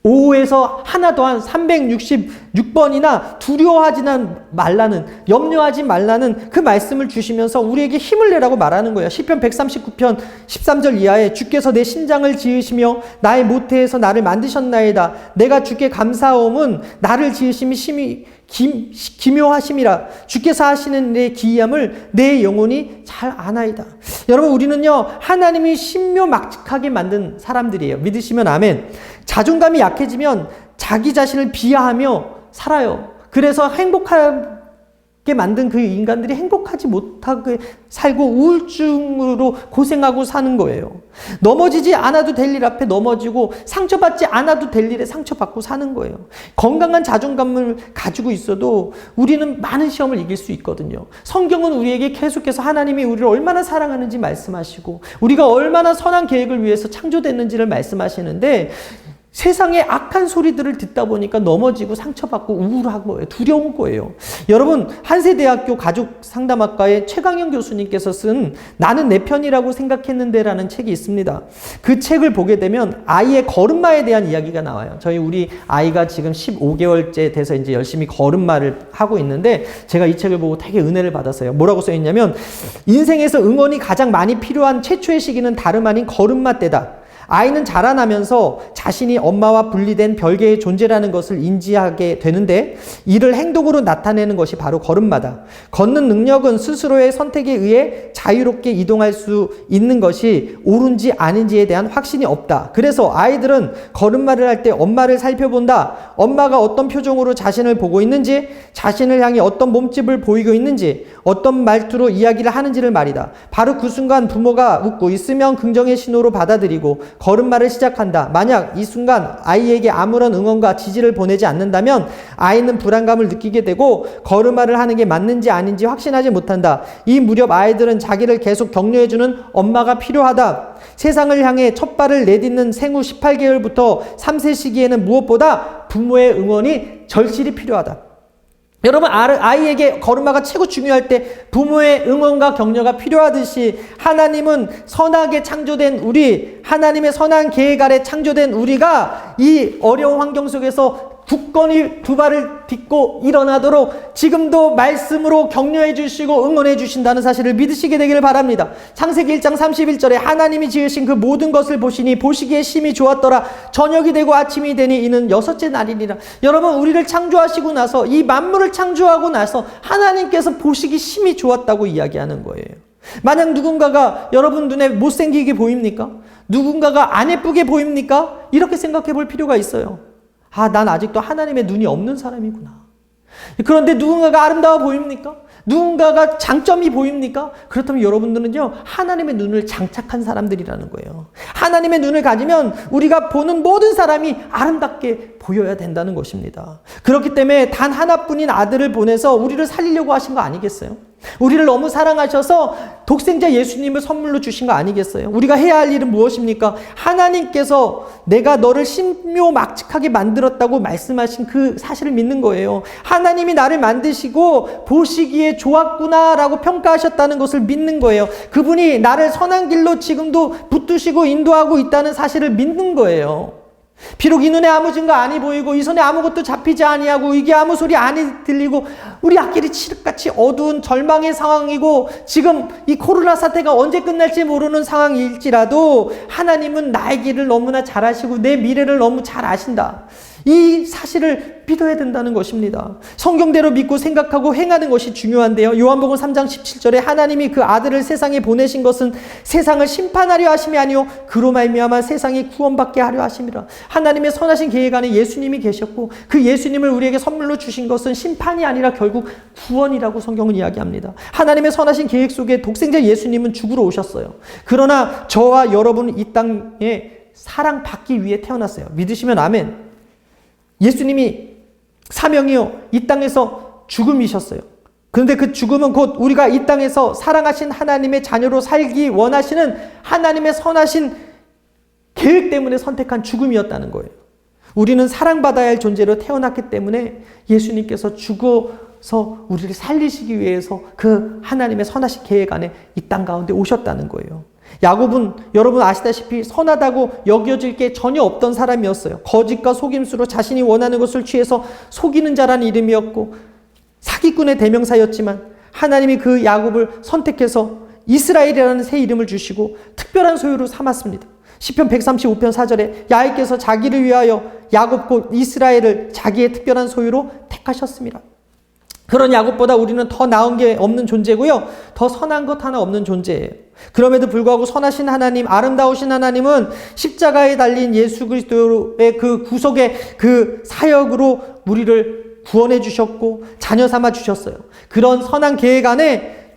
5에서 하나 더한 366번이나 두려워하지는 말라는, 염려하지 말라는 그 말씀을 주시면서 우리에게 힘을 내라고 말하는 거예요. 시편 139편 13절 이하에 주께서 내 심장을 지으시며 나의 모태에서 나를 만드셨나이다. 내가 주께 감사함은 나를 지으심이 심히 기묘하심이라. 주께서 하시는 내 기이함을 내 영혼이 잘 아나이다. 여러분, 우리는요 하나님이 신묘막측하게 만든 사람들이에요. 믿으시면 아멘. 자존감이 약해지면 자기 자신을 비하하며 살아요. 그래서 행복하게 만든 그 인간들이 행복하지 못하게 살고 우울증으로 고생하고 사는 거예요. 넘어지지 않아도 될 일 앞에 넘어지고 상처받지 않아도 될 일에 상처받고 사는 거예요. 건강한 자존감을 가지고 있어도 우리는 많은 시험을 이길 수 있거든요. 성경은 우리에게 계속해서 하나님이 우리를 얼마나 사랑하는지 말씀하시고 우리가 얼마나 선한 계획을 위해서 창조됐는지를 말씀하시는데 세상의 악한 소리들을 듣다 보니까 넘어지고 상처받고 우울한 거예요. 두려운 거예요. 여러분, 한세대학교 가족상담학과의 최강영 교수님께서 쓴 나는 내 편이라고 생각했는데 라는 책이 있습니다. 그 책을 보게 되면 아이의 걸음마에 대한 이야기가 나와요. 우리 아이가 지금 15개월째 돼서 이제 열심히 걸음마를 하고 있는데 제가 이 책을 보고 되게 은혜를 받았어요. 뭐라고 써있냐면 인생에서 응원이 가장 많이 필요한 최초의 시기는 다름 아닌 걸음마 때다. 아이는 자라나면서 자신이 엄마와 분리된 별개의 존재라는 것을 인지하게 되는데 이를 행동으로 나타내는 것이 바로 걸음마다. 걷는 능력은 스스로의 선택에 의해 자유롭게 이동할 수 있는 것이 옳은지 아닌지에 대한 확신이 없다. 그래서 아이들은 걸음마를 할 때 엄마를 살펴본다. 엄마가 어떤 표정으로 자신을 보고 있는지, 자신을 향해 어떤 몸집을 보이고 있는지, 어떤 말투로 이야기를 하는지를 말이다. 바로 그 순간 부모가 웃고 있으면 긍정의 신호로 받아들이고 걸음마를 시작한다. 만약 이 순간 아이에게 아무런 응원과 지지를 보내지 않는다면 아이는 불안감을 느끼게 되고 걸음마를 하는 게 맞는지 아닌지 확신하지 못한다. 이 무렵 아이들은 자기를 계속 격려해주는 엄마가 필요하다. 세상을 향해 첫 발을 내딛는 생후 18개월부터 3세 시기에는 무엇보다 부모의 응원이 절실히 필요하다. 여러분, 아이에게 걸음마가 최고 중요할 때 부모의 응원과 격려가 필요하듯이 하나님은 선하게 창조된 우리, 하나님의 선한 계획 아래 창조된 우리가 이 어려운 환경 속에서 굳건히 두 발을 딛고 일어나도록 지금도 말씀으로 격려해 주시고 응원해 주신다는 사실을 믿으시게 되기를 바랍니다. 창세기 1장 31절에 하나님이 지으신 그 모든 것을 보시니 보시기에 심히 좋았더라. 저녁이 되고 아침이 되니 이는 여섯째 날이니라. 여러분, 우리를 창조하시고 나서 이 만물을 창조하고 나서 하나님께서 보시기 심히 좋았다고 이야기하는 거예요. 만약 누군가가 여러분 눈에 못생기게 보입니까? 누군가가 안 예쁘게 보입니까? 이렇게 생각해 볼 필요가 있어요. 난 아직도 하나님의 눈이 없는 사람이구나. 그런데 누군가가 아름다워 보입니까? 누군가가 장점이 보입니까? 그렇다면 여러분들은요, 하나님의 눈을 장착한 사람들이라는 거예요. 하나님의 눈을 가지면 우리가 보는 모든 사람이 아름답게 보여야 된다는 것입니다. 그렇기 때문에 단 하나뿐인 아들을 보내서 우리를 살리려고 하신 거 아니겠어요? 우리를 너무 사랑하셔서 독생자 예수님을 선물로 주신 거 아니겠어요? 우리가 해야 할 일은 무엇입니까? 하나님께서 내가 너를 신묘막측하게 만들었다고 말씀하신 그 사실을 믿는 거예요. 하나님이 나를 만드시고 보시기에 좋았구나라고 평가하셨다는 것을 믿는 거예요. 그분이 나를 선한 길로 지금도 붙드시고 인도하고 있다는 사실을 믿는 거예요. 비록 이 눈에 아무 증거 아니 보이고 이 손에 아무것도 잡히지 아니하고 이게 아무 소리 아니 들리고 우리 앞길이 칠흑같이 어두운 절망의 상황이고 지금 이 코로나 사태가 언제 끝날지 모르는 상황일지라도 하나님은 나의 길을 너무나 잘 아시고 내 미래를 너무 잘 아신다. 이 사실을 믿어야 된다는 것입니다. 성경대로 믿고 생각하고 행하는 것이 중요한데요. 요한복음 3장 17절에 하나님이 그 아들을 세상에 보내신 것은 세상을 심판하려 하심이 아니요 그로 말미암아 세상이 구원받게 하려 하심이라. 하나님의 선하신 계획 안에 예수님이 계셨고 그 예수님을 우리에게 선물로 주신 것은 심판이 아니라 결국 구원이라고 성경은 이야기합니다. 하나님의 선하신 계획 속에 독생자 예수님은 죽으러 오셨어요. 그러나 저와 여러분은 이 땅에 사랑받기 위해 태어났어요. 믿으시면 아멘. 예수님이 사명이요 이 땅에서 죽음이셨어요. 그런데 그 죽음은 곧 우리가 이 땅에서 사랑하신 하나님의 자녀로 살기 원하시는 하나님의 선하신 계획 때문에 선택한 죽음이었다는 거예요. 우리는 사랑받아야 할 존재로 태어났기 때문에 예수님께서 죽어서 우리를 살리시기 위해서 그 하나님의 선하신 계획 안에 이 땅 가운데 오셨다는 거예요. 야곱은 여러분 아시다시피 선하다고 여겨질 게 전혀 없던 사람이었어요. 거짓과 속임수로 자신이 원하는 것을 취해서 속이는 자라는 이름이었고 사기꾼의 대명사였지만 하나님이 그 야곱을 선택해서 이스라엘이라는 새 이름을 주시고 특별한 소유로 삼았습니다. 시편 135편 4절에 야훼께서 자기를 위하여 야곱 곧 이스라엘을 자기의 특별한 소유로 택하셨습니다. 그런 야곱보다 우리는 더 나은 게 없는 존재고요. 더 선한 것 하나 없는 존재예요. 그럼에도 불구하고 선하신 하나님, 아름다우신 하나님은 십자가에 달린 예수 그리스도의 그 구속의 그 사역으로 우리를 구원해 주셨고 자녀 삼아 주셨어요. 그런 선한 계획 안에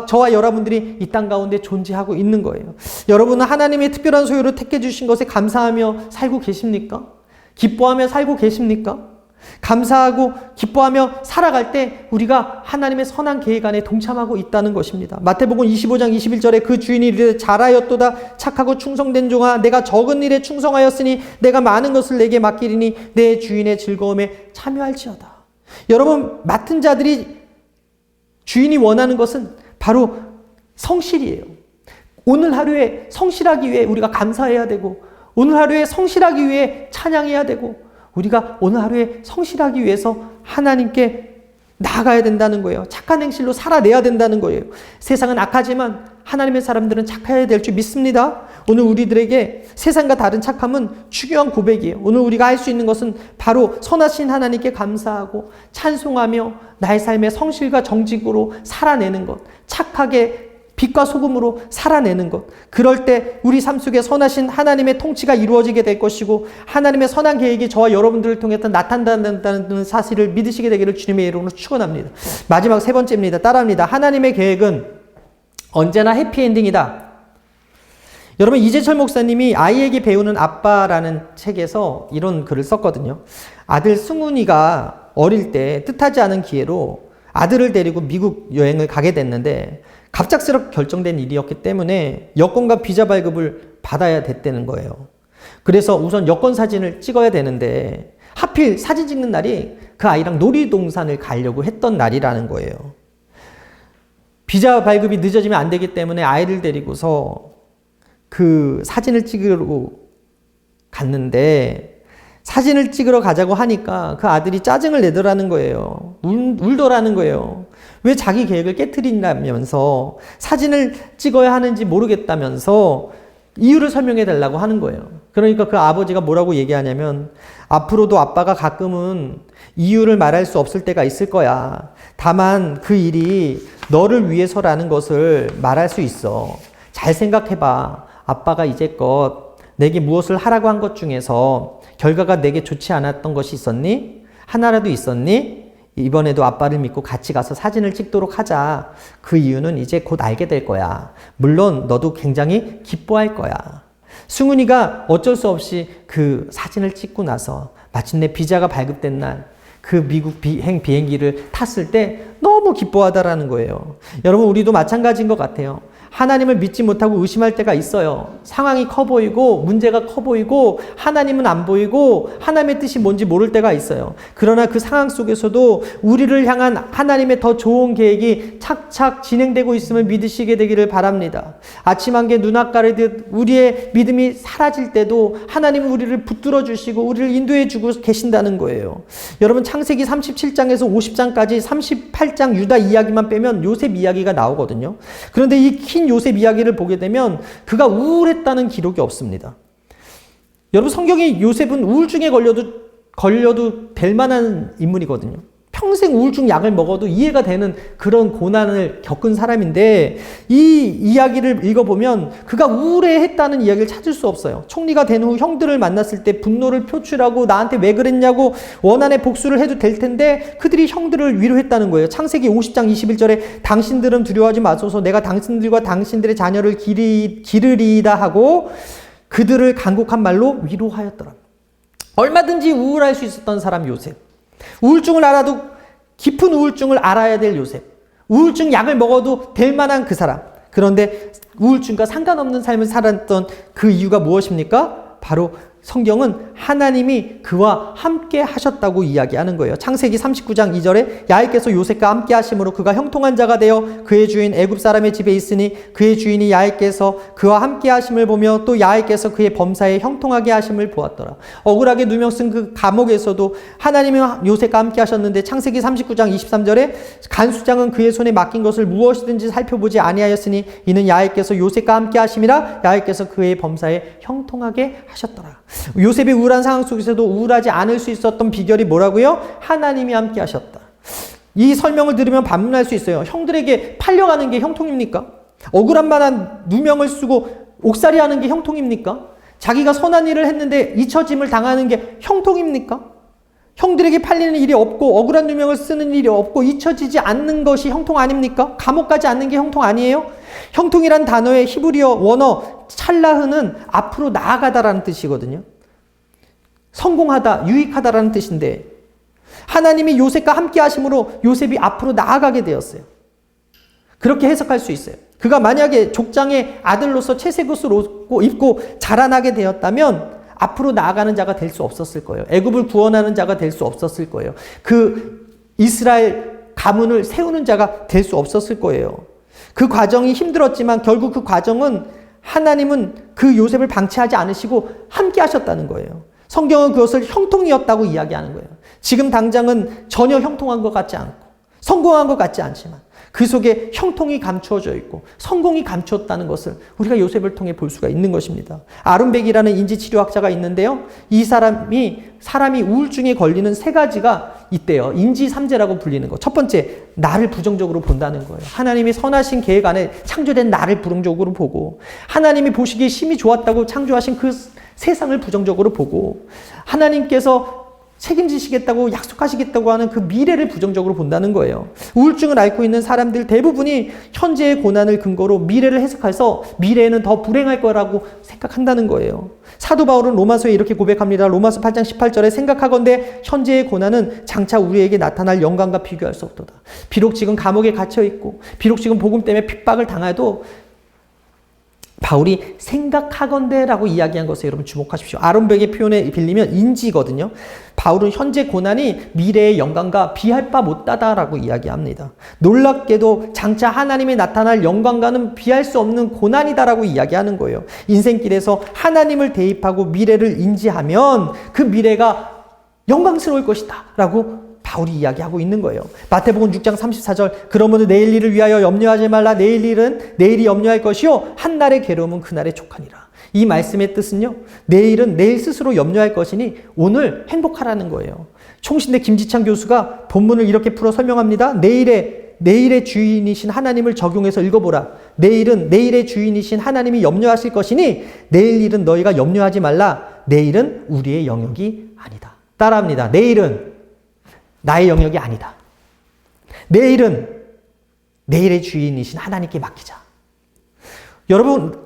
저와 여러분들이 이 땅 가운데 존재하고 있는 거예요. 여러분은 하나님의 특별한 소유로 택해 주신 것에 감사하며 살고 계십니까? 기뻐하며 살고 계십니까? 감사하고 기뻐하며 살아갈 때 우리가 하나님의 선한 계획 안에 동참하고 있다는 것입니다. 마태복음 25장 21절에 그 주인이 이르되 잘하였도다 착하고 충성된 종아 내가 적은 일에 충성하였으니 내가 많은 것을 내게 맡기리니 내 주인의 즐거움에 참여할지어다. 여러분 맡은 자들이 주인이 원하는 것은 바로 성실이에요. 오늘 하루에 성실하기 위해 우리가 감사해야 되고 오늘 하루에 성실하기 위해 찬양해야 되고 우리가 오늘 하루에 성실하기 위해서 하나님께 나아가야 된다는 거예요. 착한 행실로 살아내야 된다는 거예요. 세상은 악하지만 하나님의 사람들은 착해야 될 줄 믿습니다. 오늘 우리들에게 세상과 다른 착함은 중요한 고백이에요. 오늘 우리가 할 수 있는 것은 바로 선하신 하나님께 감사하고 찬송하며 나의 삶의 성실과 정직으로 살아내는 것, 착하게 빛과 소금으로 살아내는 것. 그럴 때 우리 삶 속에 선하신 하나님의 통치가 이루어지게 될 것이고 하나님의 선한 계획이 저와 여러분들을 통해서 나타난다는 사실을 믿으시게 되기를 주님의 이름으로 축원합니다. 마지막 세 번째입니다. 따라합니다. 하나님의 계획은 언제나 해피엔딩이다. 여러분 이재철 목사님이 아이에게 배우는 아빠라는 책에서 이런 글을 썼거든요. 아들 승훈이가 어릴 때 뜻하지 않은 기회로 아들을 데리고 미국 여행을 가게 됐는데 갑작스럽게 결정된 일이었기 때문에 여권과 비자 발급을 받아야 됐다는 거예요. 그래서 우선 여권 사진을 찍어야 되는데 하필 사진 찍는 날이 그 아이랑 놀이동산을 가려고 했던 날이라는 거예요. 비자 발급이 늦어지면 안 되기 때문에 아이를 데리고서 그 사진을 찍으러 갔는데 사진을 찍으러 가자고 하니까 그 아들이 짜증을 내더라는 거예요. 울더라는 거예요. 왜 자기 계획을 깨트린다면서 사진을 찍어야 하는지 모르겠다면서 이유를 설명해 달라고 하는 거예요. 그러니까 그 아버지가 뭐라고 얘기하냐면 앞으로도 아빠가 가끔은 이유를 말할 수 없을 때가 있을 거야. 다만 그 일이 너를 위해서라는 것을 말할 수 있어. 잘 생각해봐. 아빠가 이제껏 내게 무엇을 하라고 한 것 중에서 결과가 내게 좋지 않았던 것이 있었니? 하나라도 있었니? 이번에도 아빠를 믿고 같이 가서 사진을 찍도록 하자. 그 이유는 이제 곧 알게 될 거야. 물론 너도 굉장히 기뻐할 거야. 승훈이가 어쩔 수 없이 그 사진을 찍고 나서 마침내 비자가 발급된 날 그 미국 비행기를 탔을 때 너무 기뻐하다라는 거예요. 여러분 우리도 마찬가지인 것 같아요. 하나님을 믿지 못하고 의심할 때가 있어요. 상황이 커 보이고 문제가 커 보이고 하나님은 안 보이고 하나님의 뜻이 뭔지 모를 때가 있어요. 그러나 그 상황 속에서도 우리를 향한 하나님의 더 좋은 계획이 착착 진행되고 있음을 믿으시게 되기를 바랍니다. 아침 한개 눈앞 가리듯 우리의 믿음이 사라질 때도 하나님은 우리를 붙들어 주시고 우리를 인도해 주고 계신다는 거예요. 여러분 창세기 37장에서 50장까지 38장 유다 이야기만 빼면 요셉 이야기가 나오거든요. 그런데 이 긴 요셉 이야기를 보게 되면 그가 우울했다는 기록이 없습니다. 여러분 성경에 요셉은 우울증에 걸려도 될 만한 인물이거든요. 평생 우울증 약을 먹어도 이해가 되는 그런 고난을 겪은 사람인데 이 이야기를 읽어보면 그가 우울해했다는 이야기를 찾을 수 없어요. 총리가 된 후 형들을 만났을 때 분노를 표출하고 나한테 왜 그랬냐고 원한의 복수를 해도 될 텐데 그들이 형들을 위로했다는 거예요. 창세기 50장 21절에 당신들은 두려워하지 마소서 내가 당신들과 당신들의 자녀를 기르리이다 하고 그들을 간곡한 말로 위로하였더라. 얼마든지 우울할 수 있었던 사람 요셉. 우울증을 알아도 깊은 우울증을 알아야 될 요셉. 우울증 약을 먹어도 될 만한 그 사람. 그런데 우울증과 상관없는 삶을 살았던 그 이유가 무엇입니까? 바로 성경은 하나님이 그와 함께 하셨다고 이야기하는 거예요. 창세기 39장 2절에 야훼께서 요셉과 함께 하심으로 그가 형통한 자가 되어 그의 주인 애굽 사람의 집에 있으니 그의 주인이 야훼께서 그와 함께 하심을 보며 또 야훼께서 그의 범사에 형통하게 하심을 보았더라. 억울하게 누명 쓴 그 감옥에서도 하나님이 요셉과 함께 하셨는데 창세기 39장 23절에 간수장은 그의 손에 맡긴 것을 무엇이든지 살펴보지 아니하였으니 이는 야훼께서 요셉과 함께 하심이라 야훼께서 그의 범사에 형통하게 하셨더라. 요셉의 우울한 상황 속에서도 우울하지 않을 수 있었던 비결이 뭐라고요? 하나님이 함께 하셨다. 이 설명을 들으면 반문할 수 있어요. 형들에게 팔려가는 게 형통입니까? 억울한 만한 누명을 쓰고 옥살이 하는 게 형통입니까? 자기가 선한 일을 했는데 잊혀짐을 당하는 게 형통입니까? 형들에게 팔리는 일이 없고 억울한 누명을 쓰는 일이 없고 잊혀지지 않는 것이 형통 아닙니까? 감옥 가지 않는 게 형통 아니에요? 형통이란 단어의 히브리어 원어 찰라흐는 앞으로 나아가다라는 뜻이거든요. 성공하다, 유익하다라는 뜻인데 하나님이 요셉과 함께 하심으로 요셉이 앞으로 나아가게 되었어요. 그렇게 해석할 수 있어요. 그가 만약에 족장의 아들로서 채색 옷을 입고 자라나게 되었다면 앞으로 나아가는 자가 될 수 없었을 거예요. 애굽을 구원하는 자가 될 수 없었을 거예요. 그 이스라엘 가문을 세우는 자가 될 수 없었을 거예요. 그 과정이 힘들었지만 결국 그 과정은 하나님은 그 요셉을 방치하지 않으시고 함께 하셨다는 거예요. 성경은 그것을 형통이었다고 이야기하는 거예요. 지금 당장은 전혀 형통한 것 같지 않고 성공한 것 같지 않지만 그 속에 형통이 감추어져 있고 성공이 감추었다는 것을 우리가 요셉을 통해 볼 수가 있는 것입니다. 아론백이라는 인지치료학자가 있는데요. 이 사람이 우울증에 걸리는 세 가지가 있대요. 인지삼재라고 불리는 거. 첫 번째, 나를 부정적으로 본다는 거예요. 하나님이 선하신 계획 안에 창조된 나를 부정적으로 보고 하나님이 보시기에 심히 좋았다고 창조하신 그 세상을 부정적으로 보고 하나님께서 책임지시겠다고 약속하시겠다고 하는 그 미래를 부정적으로 본다는 거예요. 우울증을 앓고 있는 사람들 대부분이 현재의 고난을 근거로 미래를 해석해서 미래에는 더 불행할 거라고 생각한다는 거예요. 사도 바울은 로마서에 이렇게 고백합니다. 로마서 8장 18절에 생각하건대 현재의 고난은 장차 우리에게 나타날 영광과 비교할 수 없도다. 비록 지금 감옥에 갇혀 있고 비록 지금 복음 때문에 핍박을 당해도 바울이 생각하건대라고 이야기한 것에 여러분 주목하십시오. 아론백의 표현에 빌리면 인지거든요. 바울은 현재 고난이 미래의 영광과 비할 바 못하다라고 이야기합니다. 놀랍게도 장차 하나님이 나타날 영광과는 비할 수 없는 고난이다라고 이야기하는 거예요. 인생길에서 하나님을 대입하고 미래를 인지하면 그 미래가 영광스러울 것이다 라고 바울이 이야기하고 있는 거예요. 마태복음 6장 34절 그러므로 내일 일을 위하여 염려하지 말라. 내일 일은 내일이 염려할 것이요 한날의 괴로움은 그날에 족하니라. 이 말씀의 뜻은요. 내일은 내일 스스로 염려할 것이니 오늘 행복하라는 거예요. 총신대 김지창 교수가 본문을 이렇게 풀어 설명합니다. 내일의 주인이신 하나님을 적용해서 읽어보라. 내일은 내일의 주인이신 하나님이 염려하실 것이니 내일 일은 너희가 염려하지 말라. 내일은 우리의 영역이 아니다. 따라합니다. 내일은 나의 영역이 아니다. 내일은 내일의 주인이신 하나님께 맡기자. 여러분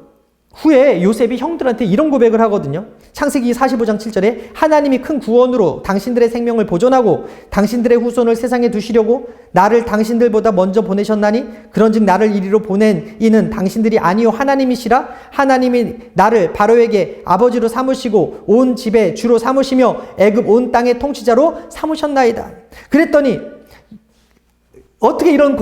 후에 요셉이 형들한테 이런 고백을 하거든요. 창세기 45장 7절에 하나님이 큰 구원으로 당신들의 생명을 보존하고 당신들의 후손을 세상에 두시려고 나를 당신들보다 먼저 보내셨나니 그런즉 나를 이리로 보낸 이는 당신들이 아니요 하나님이시라. 하나님이 나를 바로에게 아버지로 삼으시고 온 집의 주로 삼으시며 애굽 온 땅의 통치자로 삼으셨나이다. 그랬더니 어떻게 이런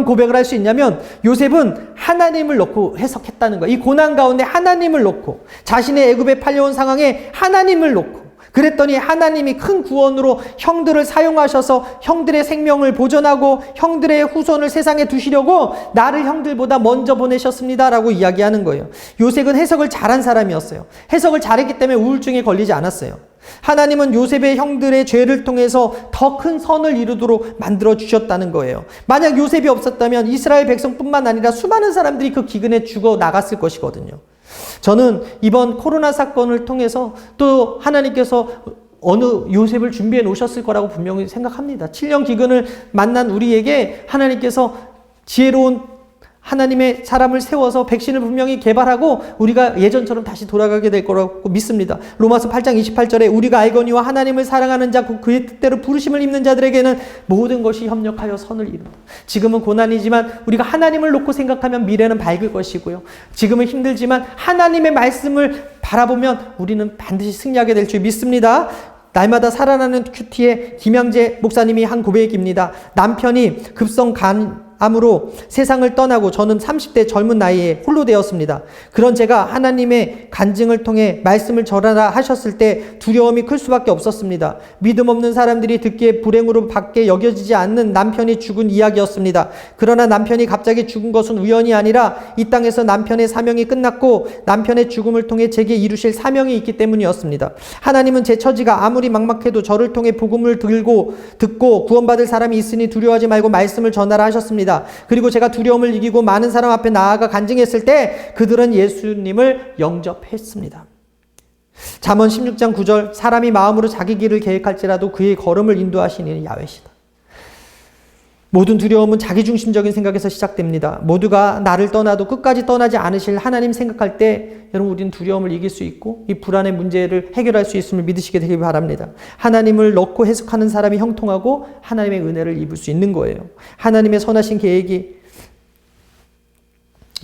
고백을 할 수 있냐면 요셉은 하나님을 놓고 해석했다는 거예요. 이 고난 가운데 하나님을 놓고 자신의 애굽에 팔려온 상황에 하나님을 놓고 그랬더니 하나님이 큰 구원으로 형들을 사용하셔서 형들의 생명을 보존하고 형들의 후손을 세상에 두시려고 나를 형들보다 먼저 보내셨습니다라고 이야기하는 거예요. 요셉은 해석을 잘한 사람이었어요. 해석을 잘했기 때문에 우울증에 걸리지 않았어요. 하나님은 요셉의 형들의 죄를 통해서 더 큰 선을 이루도록 만들어 주셨다는 거예요. 만약 요셉이 없었다면 이스라엘 백성뿐만 아니라 수많은 사람들이 그 기근에 죽어 나갔을 것이거든요. 저는 이번 코로나 사건을 통해서 또 하나님께서 어느 요셉을 준비해 놓으셨을 거라고 분명히 생각합니다. 7년 기근을 만난 우리에게 하나님께서 지혜로운 하나님의 사람을 세워서 백신을 분명히 개발하고 우리가 예전처럼 다시 돌아가게 될 거라고 믿습니다. 로마서 8장 28절에 우리가 알거니와 하나님을 사랑하는 자 그의 뜻대로 부르심을 입는 자들에게는 모든 것이 협력하여 선을 이룬다. 지금은 고난이지만 우리가 하나님을 놓고 생각하면 미래는 밝을 것이고요. 지금은 힘들지만 하나님의 말씀을 바라보면 우리는 반드시 승리하게 될 줄 믿습니다. 날마다 살아나는 큐티의 김양재 목사님이 한 고백입니다. 남편이 급성 암으로 세상을 떠나고 저는 30대 젊은 나이에 홀로 되었습니다. 그런 제가 하나님의 간증을 통해 말씀을 전하라 하셨을 때 두려움이 클 수밖에 없었습니다. 믿음 없는 사람들이 듣기에 불행으로 밖에 여겨지지 않는 남편이 죽은 이야기였습니다. 그러나 남편이 갑자기 죽은 것은 우연이 아니라 이 땅에서 남편의 사명이 끝났고 남편의 죽음을 통해 제게 이루실 사명이 있기 때문이었습니다. 하나님은 제 처지가 아무리 막막해도 저를 통해 복음을 듣고 구원받을 사람이 있으니 두려워하지 말고 말씀을 전하라 하셨습니다. 그리고 제가 두려움을 이기고 많은 사람 앞에 나아가 간증했을 때 그들은 예수님을 영접했습니다. 잠언 16장 9절 사람이 마음으로 자기 길을 계획할지라도 그의 걸음을 인도하시는 이는 야훼시다. 모든 두려움은 자기중심적인 생각에서 시작됩니다. 모두가 나를 떠나도 끝까지 떠나지 않으실 하나님 생각할 때 여러분 우리는 두려움을 이길 수 있고 이 불안의 문제를 해결할 수 있음을 믿으시게 되길 바랍니다. 하나님을 넣고 해석하는 사람이 형통하고 하나님의 은혜를 입을 수 있는 거예요. 하나님의 선하신 계획이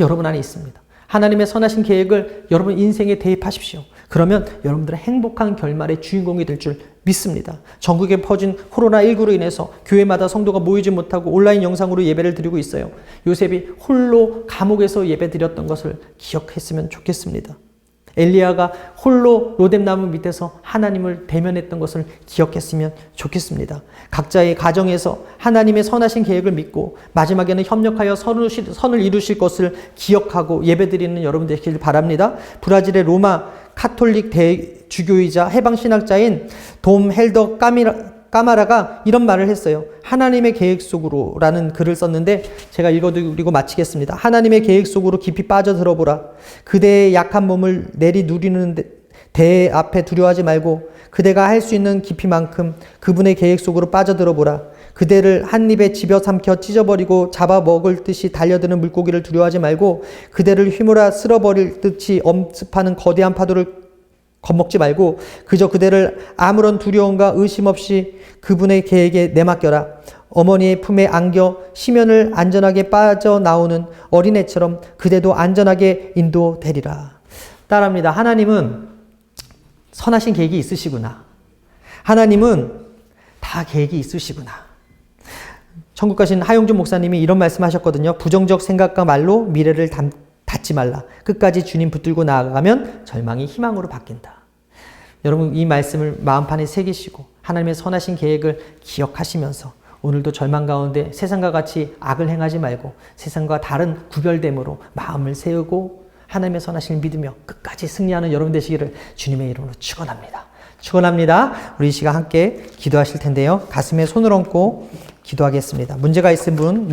여러분 안에 있습니다. 하나님의 선하신 계획을 여러분 인생에 대입하십시오. 그러면 여러분들은 행복한 결말의 주인공이 될 줄 믿습니다. 전국에 퍼진 코로나19로 인해서 교회마다 성도가 모이지 못하고 온라인 영상으로 예배를 드리고 있어요. 요셉이 홀로 감옥에서 예배 드렸던 것을 기억했으면 좋겠습니다. 엘리야가 홀로 로뎀나무 밑에서 하나님을 대면했던 것을 기억했으면 좋겠습니다. 각자의 가정에서 하나님의 선하신 계획을 믿고 마지막에는 협력하여 선을 이루실 것을 기억하고 예배드리는 여러분 되시길 바랍니다. 브라질의 로마 카톨릭 대주교이자 해방신학자인 돔 헬더 까마라가 이런 말을 했어요. 하나님의 계획 속으로 라는 글을 썼는데 제가 읽어드리고 마치겠습니다. 하나님의 계획 속으로 깊이 빠져들어보라. 그대의 약한 몸을 내리 누리는 대 앞에 두려워하지 말고 그대가 할 수 있는 깊이만큼 그분의 계획 속으로 빠져들어보라. 그대를 한 입에 집어삼켜 찢어버리고 잡아먹을 듯이 달려드는 물고기를 두려워하지 말고 그대를 휘몰아 쓸어버릴 듯이 엄습하는 거대한 파도를 겁먹지 말고 그저 그대를 아무런 두려움과 의심 없이 그분의 계획에 내맡겨라. 어머니의 품에 안겨 심연을 안전하게 빠져나오는 어린애처럼 그대도 안전하게 인도되리라. 따라합니다. 하나님은 선하신 계획이 있으시구나. 하나님은 다 계획이 있으시구나. 천국 가신 하용준 목사님이 이런 말씀하셨거든요. 부정적 생각과 말로 미래를 닫지 말라. 끝까지 주님 붙들고 나아가면 절망이 희망으로 바뀐다. 여러분 이 말씀을 마음판에 새기시고 하나님의 선하신 계획을 기억하시면서 오늘도 절망 가운데 세상과 같이 악을 행하지 말고 세상과 다른 구별됨으로 마음을 세우고 하나님의 선하심을 믿으며 끝까지 승리하는 여러분 되시기를 주님의 이름으로 축원합니다. 축원합니다. 우리 이 시간 함께 기도하실 텐데요. 가슴에 손을 얹고 기도하겠습니다. 문제가 있은 분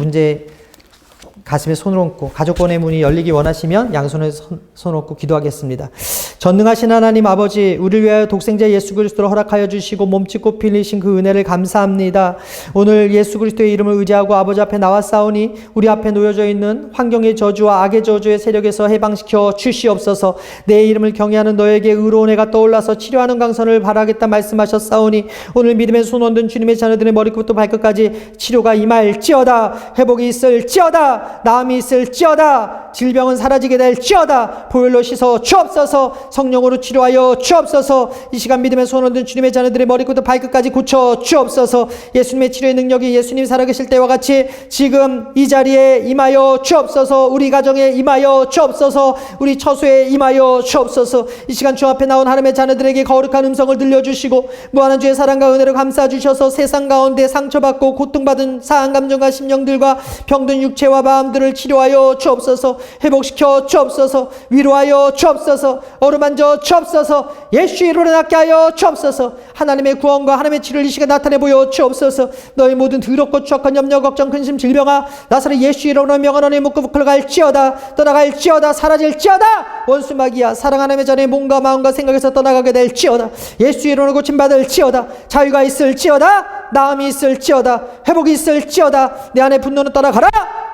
가슴에 손을 얹고 가족권의 문이 열리기 원하시면 양손에 손 얹고 기도하겠습니다. 전능하신 하나님 아버지, 우리를 위하여 독생자 예수 그리스도를 허락하여 주시고 몸짓고 빌리신 그 은혜를 감사합니다. 오늘 예수 그리스도의 이름을 의지하고 아버지 앞에 나왔사오니 우리 앞에 놓여져 있는 환경의 저주와 악의 저주의 세력에서 해방시켜 주시옵소서. 내 이름을 경외하는 너에게 의로운 해가 떠올라서 치료하는 강선을 바라겠다 말씀하셨사오니 오늘 믿음의 손 얹은 주님의 자녀들의 머리끝부터 발끝까지 치료가 임할지어다. 회복이 있을지어다. 나음이 있을지어다. 질병은 사라지게 될지어다. 보혈로 씻어 주옵소서. 성령으로 치료하여 주옵소서. 이 시간 믿음의 손 얹은 주님의 자녀들의 머리부터 발끝까지 고쳐 주옵소서. 예수님의 치료의 능력이 예수님 살아계실 때와 같이 지금 이 자리에 임하여 주옵소서. 우리 가정에 임하여 주옵소서. 우리 처소에 임하여 주옵소서. 이 시간 주 앞에 나온 하나님의 자녀들에게 거룩한 음성을 들려주시고 무한한 주의 사랑과 은혜를 감싸 주셔서 세상 가운데 상처받고 고통받은 사한 감정과 심령들과 병든 육체와 마음들을 치료하여 주옵소서. 회복시켜 주옵소서. 위로하여 주옵소서. 어루만져 주옵소서. 예수 이름으로 낫게 하여 주옵소서. 하나님의 구원과 하나님의 치료를 이 시간 나타내 보여 주옵소서. 너희 모든 더럽고 추악한 염려 걱정 근심 질병아 나사렛 예수 이름으로 명하노니 묶고 갈지어다. 떠나갈지어다. 사라질지어다. 원수 마귀야 사랑 하나님의 자녀의 몸과 마음과 생각에서 떠나가게 될지어다. 예수 이름으로 고침받을지어다. 자유가 있을지어다. 나음이 있을지어다. 회복이 있을지어다. 내 안에 분노는 떠나가라.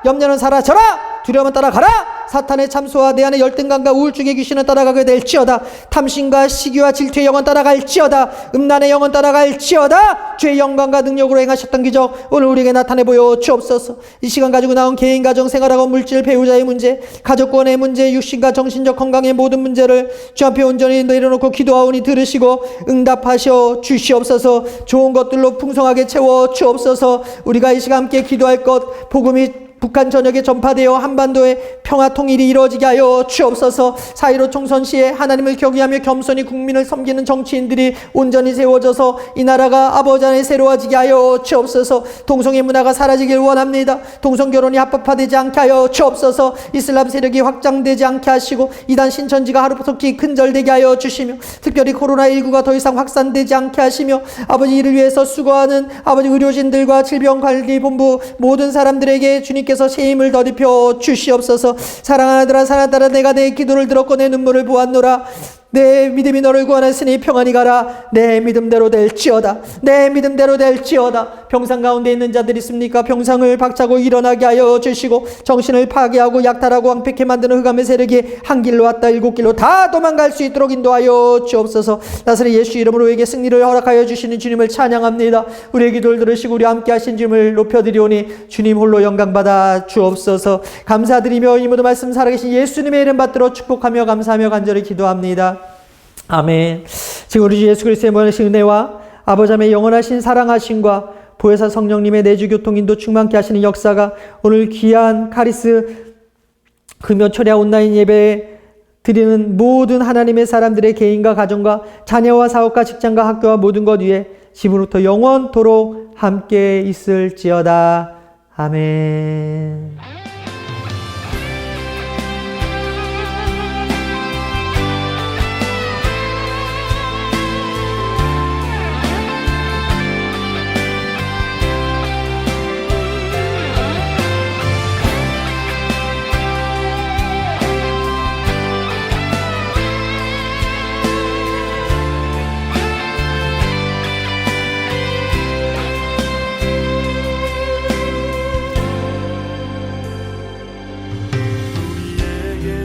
염려는 사라져라. 두려움은 따라가라. 사탄의 참소와 내 안의 열등감과 우울증의 귀신은 따라가게 될지어다. 탐심과 시기와 질투의 영은 따라갈지어다. 음란의 영은 따라갈지어다. 주의 영광과 능력으로 행하셨던 기적 오늘 우리에게 나타내 보여 주옵소서. 이 시간 가지고 나온 개인, 가정, 생활하고 물질, 배우자의 문제, 가족권의 문제, 육신과 정신적 건강의 모든 문제를 주 앞에 온전히 내려놓고 기도하오니 들으시고 응답하셔 주시옵소서. 좋은 것들로 풍성하게 채워 주옵소서. 우리가 이 시간 함께 기도할 것, 복음이 북한 전역에 전파되어 한반도의 평화 통일이 이루어지게 하여 주옵소서. 4.15 총선 시에 하나님을 경외하며 겸손히 국민을 섬기는 정치인들이 온전히 세워져서 이 나라가 아버지 안에 새로워지게 하여 주옵소서. 동성애 문화가 사라지길 원합니다. 동성결혼이 합법화되지 않게 하여 주옵소서. 이슬람 세력이 확장되지 않게 하시고 이단 신천지가 하루속히 근절되게 하여 주시며 특별히 코로나19가 더 이상 확산되지 않게 하시며 아버지 이를 위해서 수고하는 아버지 의료진들과 질병관리본부 모든 사람들에게 주님께서 새 힘을 더입혀 주시옵소서. 사랑하는 아들아, 사랑하는 딸아, 내가 내 기도를 들었고 내 눈물을 보았노라. 내 믿음이 너를 구원했으니 평안히 가라. 내 믿음대로 될지어다. 내 믿음대로 될지어다. 병상 가운데 있는 자들이 있습니까? 병상을 박차고 일어나게 하여 주시고 정신을 파괴하고 약탈하고 왕폐케 만드는 흑암의 세력이 한 길로 왔다 7길로 다 도망갈 수 있도록 인도하여 주옵소서. 나사렛 예수 이름으로 우리에게 승리를 허락하여 주시는 주님을 찬양합니다. 우리의 기도를 들으시고 우리와 함께 하신 주님을 높여드리오니 주님 홀로 영광받아 주옵소서. 감사드리며 이 모든 말씀 살아계신 예수님의 이름 받들어 축복하며 감사하며 간절히 기도합니다. 아멘. 지금 우리 주 예수 그리스도의 무한하신 은혜와 아버지 하나님의 영원하신 사랑하심과 보혜사 성령님의 내주 교통 인도 충만케 하시는 역사가 오늘 귀한 카리스 금요철야 온라인 예배에 드리는 모든 하나님의 사람들의 개인과 가정과 자녀와 사업과 직장과 학교와 모든 것 위에 지금부터 영원토록 함께 있을지어다. 아멘.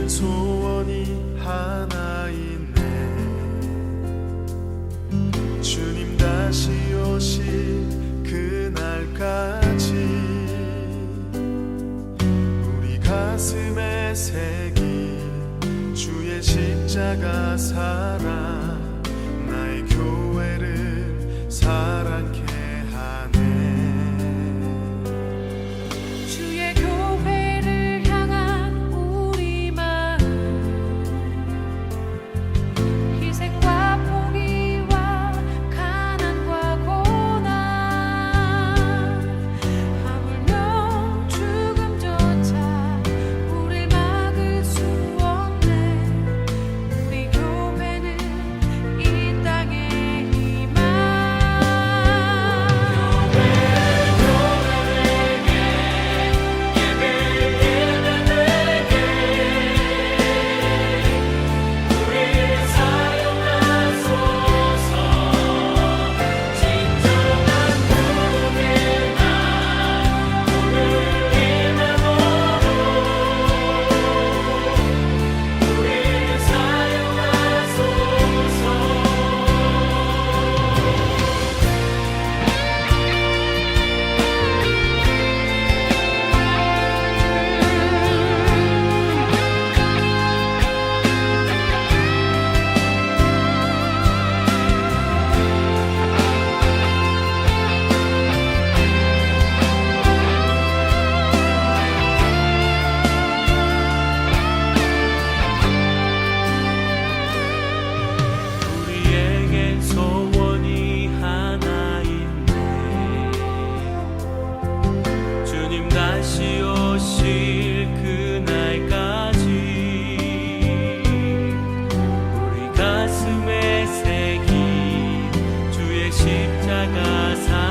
소원이 하나 있네. 주님 다시 오실 그날까지 우리 가슴에 새긴 주의 십자가 사랑 나의 교회를 사랑케 하네. 주의 교회를 향한 우리 마음 희생과 포기와 가난과 고난 하물며 죽음조차 우릴 막을 수 없네. 우리 교회는 이 땅의 희망. 우리에겐 소원이 하나 있네. 주님 다시 오실 그날까지 우리 가슴에 새긴 주의 십자가 사랑